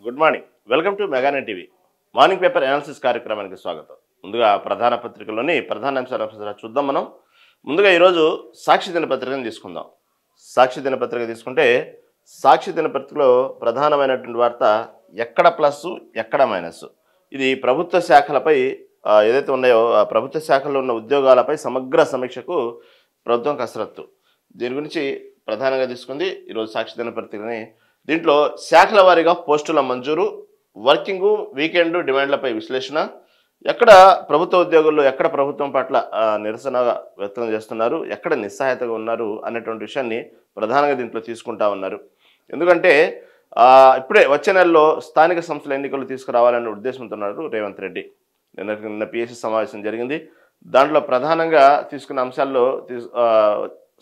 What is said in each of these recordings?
Good morning. Welcome to Meganet TV. Morning paper analysis కార్యక్రమానికి స్వాగతం. ముందుగా ప్రధాన పత్రికలోని ప్రధాన అంశాలు చూద్దాం. మనం ముందుగా ఈరోజు సాక్షి దినపత్రికను తీసుకుందాం. సాక్షి దినపత్రిక తీసుకుంటే సాక్షి దినపత్రికలో ప్రధానమైనటువంటి వార్త ఎక్కడ ప్లస్ ఎక్కడ మైనస్. ఇది ప్రభుత్వ శాఖలపై ఏదైతే ఉన్నాయో ఆ ప్రభుత్వ శాఖల్లో ఉన్న ఉద్యోగాలపై సమగ్ర సమీక్షకు ప్రభుత్వం కసరత్తు. దీని గురించి ప్రధానంగా తీసుకుంది ఈరోజు సాక్షి దినపత్రికని. దీంట్లో శాఖల వారీగా పోస్టుల మంజూరు, వర్కింగ్ వీకెండ్ డిమాండ్లపై విశ్లేషణ, ఎక్కడ ప్రభుత్వ ఉద్యోగుల్లో ఎక్కడ ప్రభుత్వం పట్ల నిరసన వ్యక్తం చేస్తున్నారు, ఎక్కడ నిస్సహాయతగా ఉన్నారు అనేటువంటి విషయాన్ని ప్రధానంగా దీంట్లో తీసుకుంటా ఉన్నారు. ఎందుకంటే ఇప్పుడే వచ్చే నెలలో స్థానిక సంస్థల ఎన్నికలు తీసుకురావాలనే ఉద్దేశంతో ఉన్నారు రేవంత్ రెడ్డి. నిన్న పిఎస్సి సమావేశం జరిగింది. దాంట్లో ప్రధానంగా తీసుకున్న అంశాల్లో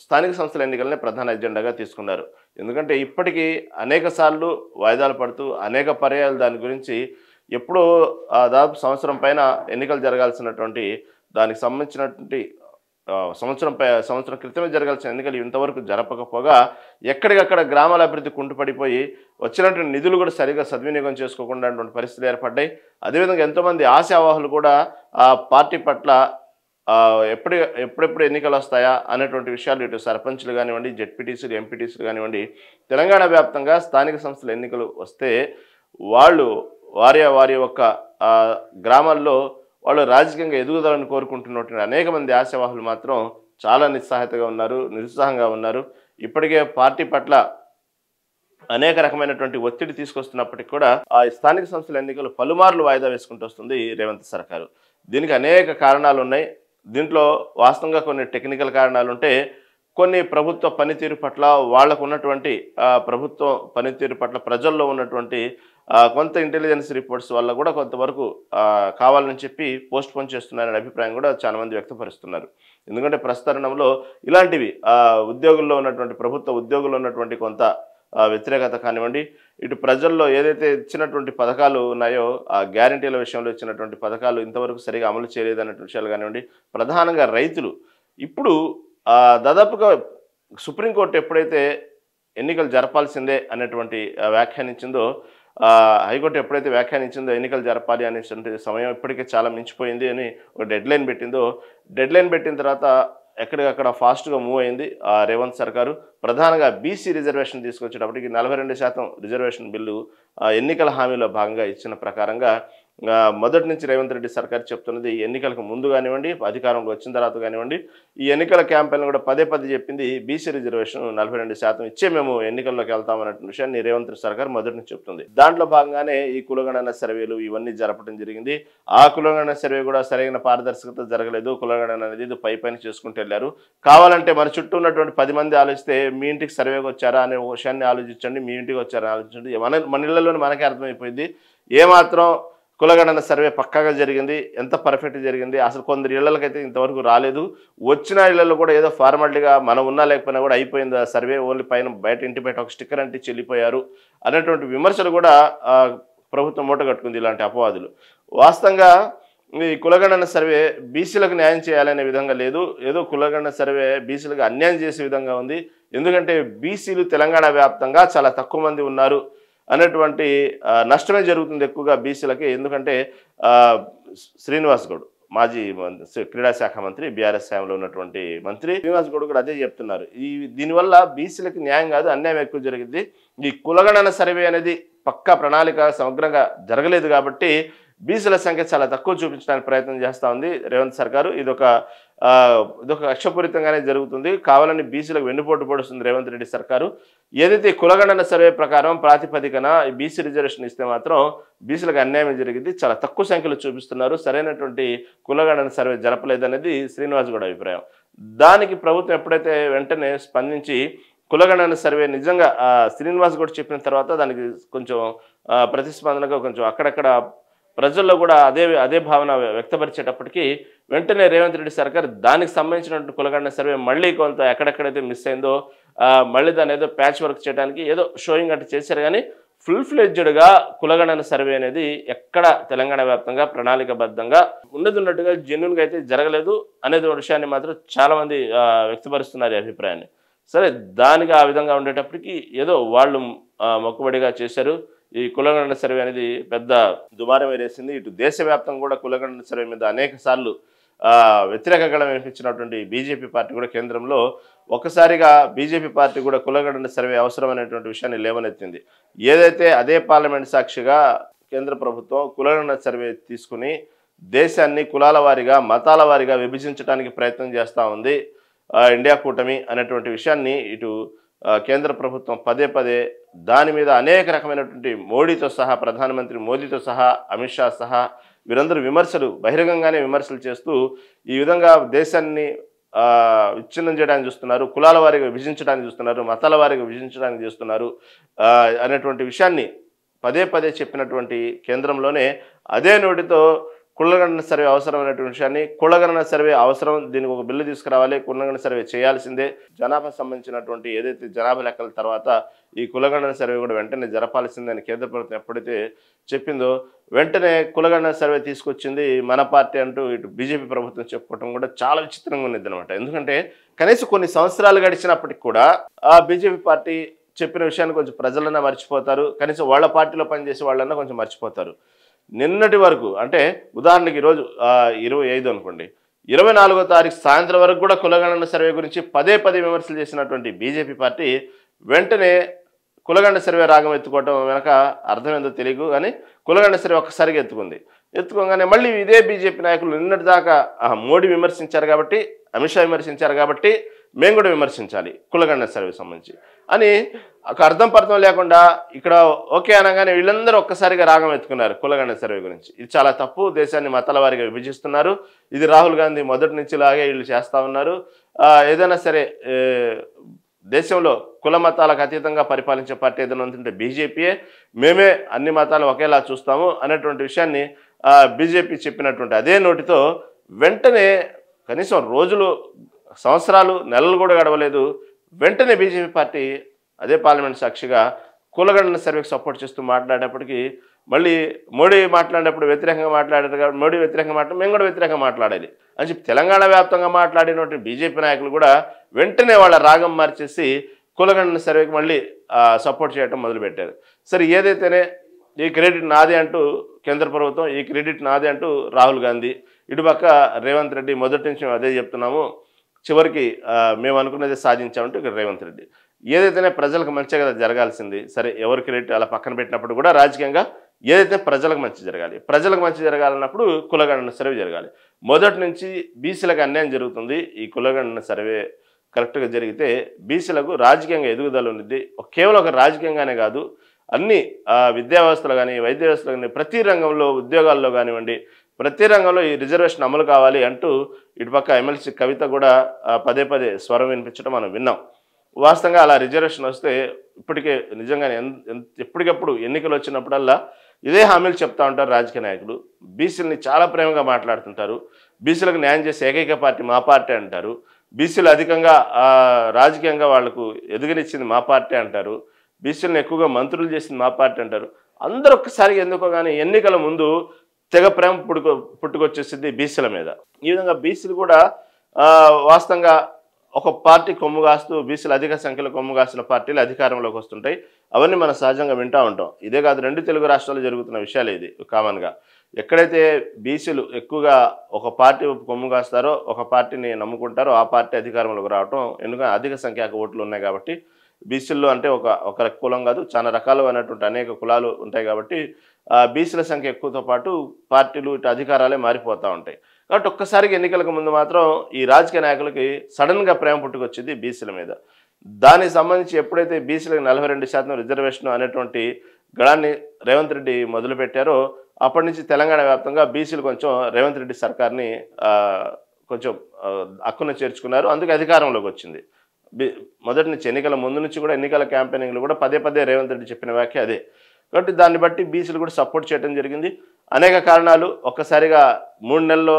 స్థానిక సంస్థల ఎన్నికలనే ప్రధాన ఎజెండాగా తీసుకున్నారు. ఎందుకంటే ఇప్పటికీ అనేక సార్లు వాయిదాలు పడుతూ అనేక పర్యాయాలు దాని గురించి ఎప్పుడో దాదాపు సంవత్సరం పైన ఎన్నికలు జరగాల్సినటువంటి దానికి సంబంధించినటువంటి సంవత్సరం క్రితమే జరగాల్సిన ఎన్నికలు ఇంతవరకు జరపకపోగా ఎక్కడికక్కడ గ్రామాల అభివృద్ధి కుంటుపడిపోయి వచ్చినటువంటి నిధులు కూడా సరిగా సద్వినియోగం చేసుకోకుండా పరిస్థితులు ఏర్పడ్డాయి. అదేవిధంగా ఎంతోమంది ఆశావాహులు కూడా ఆ పార్టీ పట్ల ఎప్పుడెప్పుడు ఎన్నికలు వస్తాయా అనేటువంటి విషయాలు ఇటు సర్పంచ్లు కానివ్వండి, జెడ్పీటీసీలు, ఎంపీటీసీలు కానివ్వండి, తెలంగాణ వ్యాప్తంగా స్థానిక సంస్థల ఎన్నికలు వస్తే వాళ్ళు వారి యొక్క గ్రామాల్లో వాళ్ళు రాజకీయంగా ఎదుగుదలను కోరుకుంటున్నటువంటి అనేక మంది ఆశావాహులు మాత్రం చాలా నిరుత్సాహంగా ఉన్నారు. ఇప్పటికే పార్టీ పట్ల అనేక రకమైనటువంటి ఒత్తిడి తీసుకొస్తున్నప్పటికీ కూడా ఆ స్థానిక సంస్థల ఎన్నికలు పలుమార్లు వాయిదా వేసుకుంటూ వస్తుంది రేవంత్ సర్కారు. దీనికి అనేక కారణాలు ఉన్నాయి. దీంట్లో వాస్తవంగా కొన్ని టెక్నికల్ కారణాలు ఉంటే, కొన్ని ప్రభుత్వ పనితీరు పట్ల వాళ్లకు ఉన్నటువంటి ప్రభుత్వ పనితీరు పట్ల ప్రజల్లో ఉన్నటువంటి కొంత ఇంటెలిజెన్స్ రిపోర్ట్స్ వల్ల కూడా కొంతవరకు కావాలని చెప్పి పోస్ట్ పోన్ చేస్తున్నారనే అభిప్రాయం కూడా చాలా మంది వ్యక్తపరుస్తున్నారు. ఎందుకంటే ప్రస్తుతరుణంలో ఇలాంటివి ఉద్యోగుల్లో ఉన్నటువంటి ప్రభుత్వ ఉద్యోగుల్లో ఉన్నటువంటి కొంత వ్యతిరేకత కానివ్వండి, ఇటు ప్రజల్లో ఏదైతే ఇచ్చినటువంటి పథకాలు ఉన్నాయో ఆ గ్యారంటీల విషయంలో ఇచ్చినటువంటి పథకాలు ఇంతవరకు సరిగా అమలు చేయలేదు అనే విషయాలు కానివ్వండి, ప్రధానంగా రైతులు ఇప్పుడు దాదాపుగా సుప్రీంకోర్టు ఎప్పుడైతే ఎన్నికలు జరపాల్సిందే అనేటువంటి వ్యాఖ్యానించిందో, హైకోర్టు ఎప్పుడైతే వ్యాఖ్యానించిందో ఎన్నికలు జరపాలి అనేటువంటి సమయం ఇప్పటికే చాలా మించిపోయింది అని ఒక డెడ్లైన్ పెట్టిందో, డెడ్లైన్ పెట్టిన తర్వాత ఎక్కడికక్కడ ఫాస్ట్గా మూవ్ అయింది రేవంత్ సర్కారు. ప్రధానంగా బీసీ రిజర్వేషన్ తీసుకొచ్చేటప్పటికి 42% రిజర్వేషన్ బిల్లు ఎన్నికల హామీలో భాగంగా ఇచ్చిన ప్రకారంగా మొదటి నుంచి రేవంత్ రెడ్డి సర్కారు చెప్తున్నది ఎన్నికలకు ముందు కానివ్వండి, అధికారంలో వచ్చిన తర్వాత కానివ్వండి, ఈ ఎన్నికల క్యాంపెయిన్ కూడా పదే చెప్పింది బీసీ రిజర్వేషన్ 42% ఇచ్చే మేము ఎన్నికల్లోకి వెళ్తామనే విషయాన్ని రేవంత్ సర్కారు మొదటి నుంచి చెప్తుంది. దాంట్లో భాగంగానే ఈ కులగణన సర్వేలు ఇవన్నీ జరపడం జరిగింది. ఆ కులగణన సర్వే కూడా సరైన పారదర్శకత జరగలేదు. కులగణన అనేది పైన చేసుకుంటూ వెళ్ళారు. కావాలంటే మన చుట్టూ ఉన్నటువంటి 10 మంది ఆలోచిస్తే మీ ఇంటికి సర్వేకి వచ్చారా అనే విషయాన్ని ఆలోచించండి, మీ ఇంటికి వచ్చారా ఆలోచించండి. మన ఇళ్లలోనే మనకే అర్థమైపోయింది ఏమాత్రం కులగణన సర్వే పక్కాగా జరిగింది, ఎంత పర్ఫెక్ట్ జరిగింది. అసలు కొందరు ఇళ్లకైతే ఇంతవరకు రాలేదు. వచ్చిన ఇళ్లలో కూడా ఏదో ఫార్మాలిటీగా మనం ఉన్నా లేకపోయినా కూడా అయిపోయింది ఆ సర్వే, ఓన్లీ ఇంటి బయట ఒక స్టిక్కర్ అంటించి వెళ్ళిపోయారు అనేటువంటి విమర్శలు కూడా ప్రభుత్వం మూట కట్టుకుంది. ఇలాంటి అపవాదులు వాస్తవంగా ఈ కులగణన సర్వే బీసీలకు న్యాయం చేయాలనే విధంగా లేదు, ఏదో కులగణన సర్వే బీసీలకు అన్యాయం చేసే విధంగా ఉంది. ఎందుకంటే బీసీలు తెలంగాణ వ్యాప్తంగా చాలా తక్కువ మంది ఉన్నారు అనేటువంటి నష్టమే జరుగుతుంది ఎక్కువగా బీసీలకి. ఎందుకంటే శ్రీనివాస్ గౌడ్ మాజీ క్రీడా శాఖ మంత్రి, బీఆర్ఎస్ హయాంలో ఉన్నటువంటి మంత్రి శ్రీనివాస్ గౌడ్ కూడా అదే చెప్తున్నారు. దీనివల్ల బీసీలకి న్యాయం కాదు, అన్యాయం ఎక్కువ జరిగింది. ఈ కులగణన సర్వే అనేది పక్కా ప్రణాళిక సమగ్రంగా జరగలేదు కాబట్టి బీసీల సంఖ్య చాలా తక్కువ చూపించడానికి ప్రయత్నం చేస్తూ ఉంది రేవంత్ సర్కారు. ఇదొక లక్ష్యపూరితంగానే జరుగుతుంది. కావాలని బీసీలకు వెన్నుపోటు పొడుస్తుంది రేవంత్ రెడ్డి సర్కారు. ఏదైతే కులగణన సర్వే ప్రకారం ప్రాతిపదికన ఈ బీసీ రిజర్వేషన్ ఇస్తే మాత్రం బీసీలకు అన్యాయం జరిగింది, చాలా తక్కువ సంఖ్యలో చూపిస్తున్నారు, సరైనటువంటి కులగణన సర్వే జరపలేదనేది శ్రీనివాస్ గౌడ్ అభిప్రాయం. దానికి ప్రభుత్వం ఎప్పుడైతే వెంటనే స్పందించి కులగణన సర్వే నిజంగా శ్రీనివాస్ గౌడ్ చెప్పిన తర్వాత దానికి కొంచెం ప్రతిస్పందనగా కొంచెం అక్కడక్కడ ప్రజల్లో కూడా అదే భావన వ్యక్తపరిచేటప్పటికీ వెంటనే రేవంత్ రెడ్డి సర్కార్ దానికి సంబంధించినటువంటి కులగణన సర్వే మళ్ళీ కొంత ఎక్కడెక్కడైతే మిస్ అయిందో మళ్ళీ దాన్ని ఏదో ప్యాచ్ వర్క్ చేయడానికి ఏదో షోయింగ్ అంటే చేశారు. కానీ ఫుల్ ఫ్లెడ్జ్డ్గా కులగణన సర్వే అనేది ఎక్కడ తెలంగాణ వ్యాప్తంగా ప్రణాళికబద్ధంగా ఉన్నట్టుగా జెన్యున్గా అయితే జరగలేదు అనేది విషయాన్ని మాత్రం చాలామంది వ్యక్తపరుస్తున్నారు ఈ అభిప్రాయాన్ని. సరే, దానికి ఆ విధంగా ఉండేటప్పటికి ఏదో వాళ్ళు మొక్కుబడిగా చేశారు. ఈ కులగణన సర్వే అనేది పెద్ద దుమారం వేరేసింది. ఇటు దేశవ్యాప్తంగా కూడా కులగణన సర్వే మీద అనేక సార్లు వ్యతిరేక గళం వినిపించినటువంటి బీజేపీ పార్టీ కూడా కేంద్రంలో ఒక్కసారిగా బీజేపీ పార్టీ కూడా కులగణన సర్వే అవసరమైనటువంటి విషయాన్ని లేవనెత్తింది. ఏదైతే అదే పార్లమెంట్ సాక్షిగా కేంద్ర ప్రభుత్వం కులగణన సర్వే తీసుకుని దేశాన్ని కులాల వారీగా మతాల వారీగా విభజించడానికి ప్రయత్నం చేస్తూ ఉంది ఇండియా కూటమి అనేటువంటి విషయాన్ని ఇటు కేంద్ర ప్రభుత్వం పదే పదే దాని మీద అనేక రకమైనటువంటి మోడీతో సహా ప్రధానమంత్రి మోదీతో సహా అమిత్ షా సహా వీరందరూ బహిరంగంగానే విమర్శలు చేస్తూ ఈ విధంగా దేశాన్ని విచ్ఛిన్నం చేయడానికి చూస్తున్నారు, కులాల వారీగా విభజించడానికి చూస్తున్నారు, మతాల వారీగా విభజించడానికి చేస్తున్నారు అనేటువంటి విషయాన్ని పదే పదే చెప్పినటువంటి కేంద్రంలోనే అదే నోటితో కులగణన సర్వే అవసరమైనటువంటి విషయాన్ని కులగణన సర్వే అవసరం, దీనికి ఒక బిల్లు తీసుకురావాలి, కులగణన సర్వే చేయాల్సిందే, జనాభా సంబంధించినటువంటి ఏదైతే జనాభా లెక్కల తర్వాత ఈ కులగణన సర్వే కూడా వెంటనే జరపాల్సిందే అని కేంద్ర ప్రభుత్వం ఎప్పుడైతే చెప్పిందో వెంటనే కులగణన సర్వే తీసుకొచ్చింది మన పార్టీ అంటూ ఇటు బీజేపీ ప్రభుత్వం చెప్పుకోవడం కూడా చాలా విచిత్రంగా ఉన్నది అనమాట. ఎందుకంటే కనీసం కొన్ని సంవత్సరాలు గడిచినప్పటికి కూడా ఆ బీజేపీ పార్టీ చెప్పిన విషయాన్ని కొంచెం ప్రజలన్నా మర్చిపోతారు, కనీసం వాళ్ళ పార్టీలో పనిచేసే వాళ్ళన్నా కొంచెం మర్చిపోతారు. నిన్నటి వరకు అంటే ఉదాహరణకి ఈరోజు 25 అనుకోండి, 24వ తారీఖు సాయంత్రం వరకు కూడా కులగణన సర్వే గురించి పదే పదే విమర్శలు చేసినటువంటి బీజేపీ పార్టీ వెంటనే కులగణన సర్వే రాగం ఎత్తుకోవటం వెనక అర్థం ఏందో తెలియదు కానీ కులగణన సర్వే ఒక్కసారిగా ఎత్తుకోగానే మళ్ళీ ఇదే బీజేపీ నాయకులు నిన్నటి దాకా మోడీ విమర్శించారు కాబట్టి, అమిత్ షా విమర్శించారు కాబట్టి మేము కూడా విమర్శించాలి కులగణన సర్వే సంబంధించి అని ఒక అర్థం పర్థం లేకుండా ఇక్కడ ఓకే అనగానే వీళ్ళందరూ ఒక్కసారిగా రాగం ఎత్తుకున్నారు కులగణన సర్వే గురించి. ఇది చాలా తప్పు, దేశాన్ని మతాల వారీగా విభజిస్తున్నారు, ఇది రాహుల్ గాంధీ మొదటి నుంచి లాగే వీళ్ళు చేస్తూ ఉన్నారు, ఏదైనా సరే దేశంలో కుల మతాలకు అతీతంగా పరిపాలించే పార్టీ ఏదైనా ఉంటుంటే బీజేపీయే, మేమే అన్ని మతాలు ఒకేలా చూస్తాము అనేటువంటి విషయాన్ని బీజేపీ చెప్పినటువంటి అదే నోటితో వెంటనే కనీసం రోజులు సంవత్సరాలు నెలలు కూడా గడవలేదు, వెంటనే బీజేపీ పార్టీ అదే పార్లమెంట్ సాక్షిగా కులగణన సర్వేకి సపోర్ట్ చేస్తూ మాట్లాడేటప్పటికీ మళ్ళీ మోడీ మాట్లాడేటప్పుడు వ్యతిరేకంగా మాట్లాడారు కాబట్టి మోడీ వ్యతిరేకంగా మేము కూడా వ్యతిరేకంగా మాట్లాడాలి అని చెప్పి తెలంగాణ వ్యాప్తంగా మాట్లాడినటువంటి బీజేపీ నాయకులు కూడా వెంటనే వాళ్ళ రాగం మార్చేసి కులగణన సర్వేకి మళ్ళీ సపోర్ట్ చేయడం మొదలుపెట్టారు. సరే ఏదైతేనే ఈ క్రెడిట్ నాదే అంటూ కేంద్ర ప్రభుత్వం, ఈ క్రెడిట్ నాదే అంటూ రాహుల్ గాంధీ, ఇటుపక్క రేవంత్ రెడ్డి మొదటి నుంచి అదే చెప్తున్నాము, చివరికి మేము అనుకున్నది సాధించామంటే ఇక్కడ రేవంత్ రెడ్డి. ఏదైతేనే ప్రజలకు మంచిగా కదా జరగాల్సింది, సరే ఎవరి క్రెడిట్ అలా పక్కన పెట్టినప్పుడు కూడా రాజకీయంగా ఏదైతే ప్రజలకు మంచి జరగాలి, ప్రజలకు మంచి జరగాలన్నప్పుడు కులగణన సర్వే జరగాలి. మొదటి నుంచి బీసీలకు అన్యాయం జరుగుతుంది, ఈ కులగణన సర్వే కరెక్ట్గా జరిగితే బీసీలకు రాజకీయంగా ఎదుగుదల ఉంది. కేవలం ఒక రాజకీయంగానే కాదు, అన్ని విద్యా వ్యవస్థలో కానీ వైద్య వ్యవస్థలో కానీ ప్రతి రంగంలో ఉద్యోగాల్లో కానివ్వండి ప్రతి రంగంలో ఈ రిజర్వేషన్ అమలు కావాలి అంటూ ఇటుపక్క ఎమ్మెల్సీ కవిత కూడా పదే పదే స్వరం వినిపించడం మనం విన్నాం. వాస్తవంగా అలా రిజర్వేషన్ వస్తే ఇప్పటికే నిజంగానే ఎప్పటికప్పుడు ఎన్నికలు వచ్చినప్పుడల్లా ఇదే హామీలు చెప్తా ఉంటారు రాజకీయ నాయకులు. బీసీలని చాలా ప్రేమగా మాట్లాడుతుంటారు, బీసీలకు న్యాయం చేసే ఏకైక పార్టీ మా పార్టీ అంటారు, బీసీలు అధికంగా రాజకీయంగా వాళ్లకు ఎదుగునిచ్చింది మా పార్టీ అంటారు, బీసీలను ఎక్కువగా మంత్రులు చేసింది మా పార్టీ అంటారు. అందరూ ఒక్కసారిగా ఎందుకో కానీ ఎన్నికల ముందు తెగ ప్రేమ పుట్టుకొచ్చేసింది బీసీల మీద. ఈ విధంగా బీసీలు కూడా వాస్తవంగా ఒక పార్టీ కొమ్ము కాస్తూ బీసీలు అధిక సంఖ్యలో కొమ్ము కాసిన పార్టీలు అధికారంలోకి వస్తుంటాయి. అవన్నీ మనం సహజంగా వింటూ ఉంటాం. ఇదే కాదు, 2 తెలుగు రాష్ట్రాల్లో జరుగుతున్న విషయాలు ఇది కామన్గా. ఎక్కడైతే బీసీలు ఎక్కువగా ఒక పార్టీ కొమ్ము కాస్తారో, ఒక పార్టీని నమ్ముకుంటారో ఆ పార్టీ అధికారంలోకి రావటం, ఎందుకంటే అధిక సంఖ్యాక ఓట్లు ఉన్నాయి కాబట్టి. బీసీల్లో అంటే ఒక కులం కాదు, చాలా రకాలైనటువంటి అనేక కులాలు ఉంటాయి కాబట్టి బీసీల సంఖ్య ఎక్కువతో పాటు పార్టీలు ఇటు అధికారాలే మారిపోతూ ఉంటాయి. కాబట్టి ఒక్కసారిగా ఎన్నికలకు ముందు మాత్రం ఈ రాజకీయ నాయకులకి సడన్గా ప్రేమ పుట్టుకొచ్చింది బీసీల మీద. దానికి సంబంధించి ఎప్పుడైతే బీసీలకు 42% రిజర్వేషన్ అనేటువంటి గళాన్ని రేవంత్ రెడ్డి మొదలుపెట్టారో అప్పటి నుంచి తెలంగాణ వ్యాప్తంగా బీసీలు కొంచెం రేవంత్ రెడ్డి సర్కార్ని కొంచెం హక్కున చేర్చుకున్నారు, అందుకే అధికారంలోకి వచ్చింది. మొదటి నుంచి ఎన్నికల ముందు నుంచి కూడా ఎన్నికల క్యాంపెయినింగ్లు కూడా పదే పదే రేవంత్ రెడ్డి చెప్పిన వ్యాఖ్య అదే. కాబట్టి దాన్ని బట్టి బీసీలు కూడా సపోర్ట్ చేయడం జరిగింది. అనేక కారణాలు ఒక్కసారిగా 3 నెలల్లో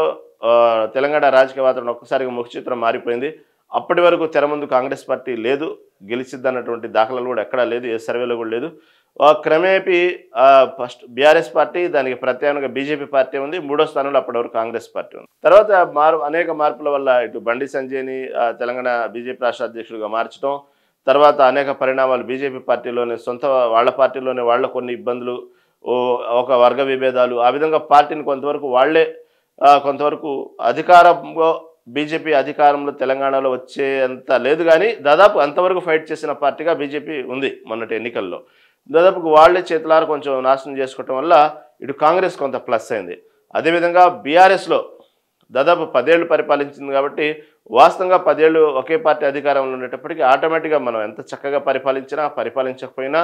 తెలంగాణ రాజకీయ వాతావరణం ఒక్కసారిగా ముఖ చిత్రం మారిపోయింది. అప్పటి వరకు తెర ముందు కాంగ్రెస్ పార్టీ లేదు, గెలిచిద్దన్నటువంటి దాఖలాలు కూడా ఎక్కడా లేదు, ఏ సర్వేలో కూడా లేదు. క్రమేపీ ఫస్ట్ బీఆర్ఎస్ పార్టీ, దానికి ప్రత్యామ్నాయంగా బీజేపీ పార్టీ ఉంది, 3వ స్థానంలో అప్పటి వరకు కాంగ్రెస్ పార్టీ ఉంది. తర్వాత అనేక మార్పుల వల్ల ఇటు బండి సంజయ్ని తెలంగాణ బీజేపీ రాష్ట్ర అధ్యక్షుడిగా మార్చడం, తర్వాత అనేక పరిణామాలు బీజేపీ పార్టీలోనే సొంత వాళ్ళ పార్టీలోనే వాళ్ళ కొన్ని ఇబ్బందులు, ఓ ఒక వర్గ విభేదాలు, ఆ విధంగా పార్టీని కొంతవరకు వాళ్ళే కొంతవరకు అధికారంలో బీజేపీ అధికారంలో తెలంగాణలో వచ్చేంత లేదు కానీ దాదాపు అంతవరకు ఫైట్ చేసిన పార్టీగా బీజేపీ ఉంది మొన్నటి ఎన్నికల్లో. దాదాపుగా వాళ్ళే చేతులారా కొంచెం నాశనం చేసుకోవటం వల్ల ఇటు కాంగ్రెస్ కొంత ప్లస్ అయింది. అదేవిధంగా బీఆర్ఎస్లో దాదాపు 10 ఏళ్ళు పరిపాలించింది కాబట్టి వాస్తవంగా 10 ఏళ్ళు ఒకే పార్టీ అధికారంలో ఉండేటప్పటికీ ఆటోమేటిక్గా మనం ఎంత చక్కగా పరిపాలించినా, పరిపాలించకపోయినా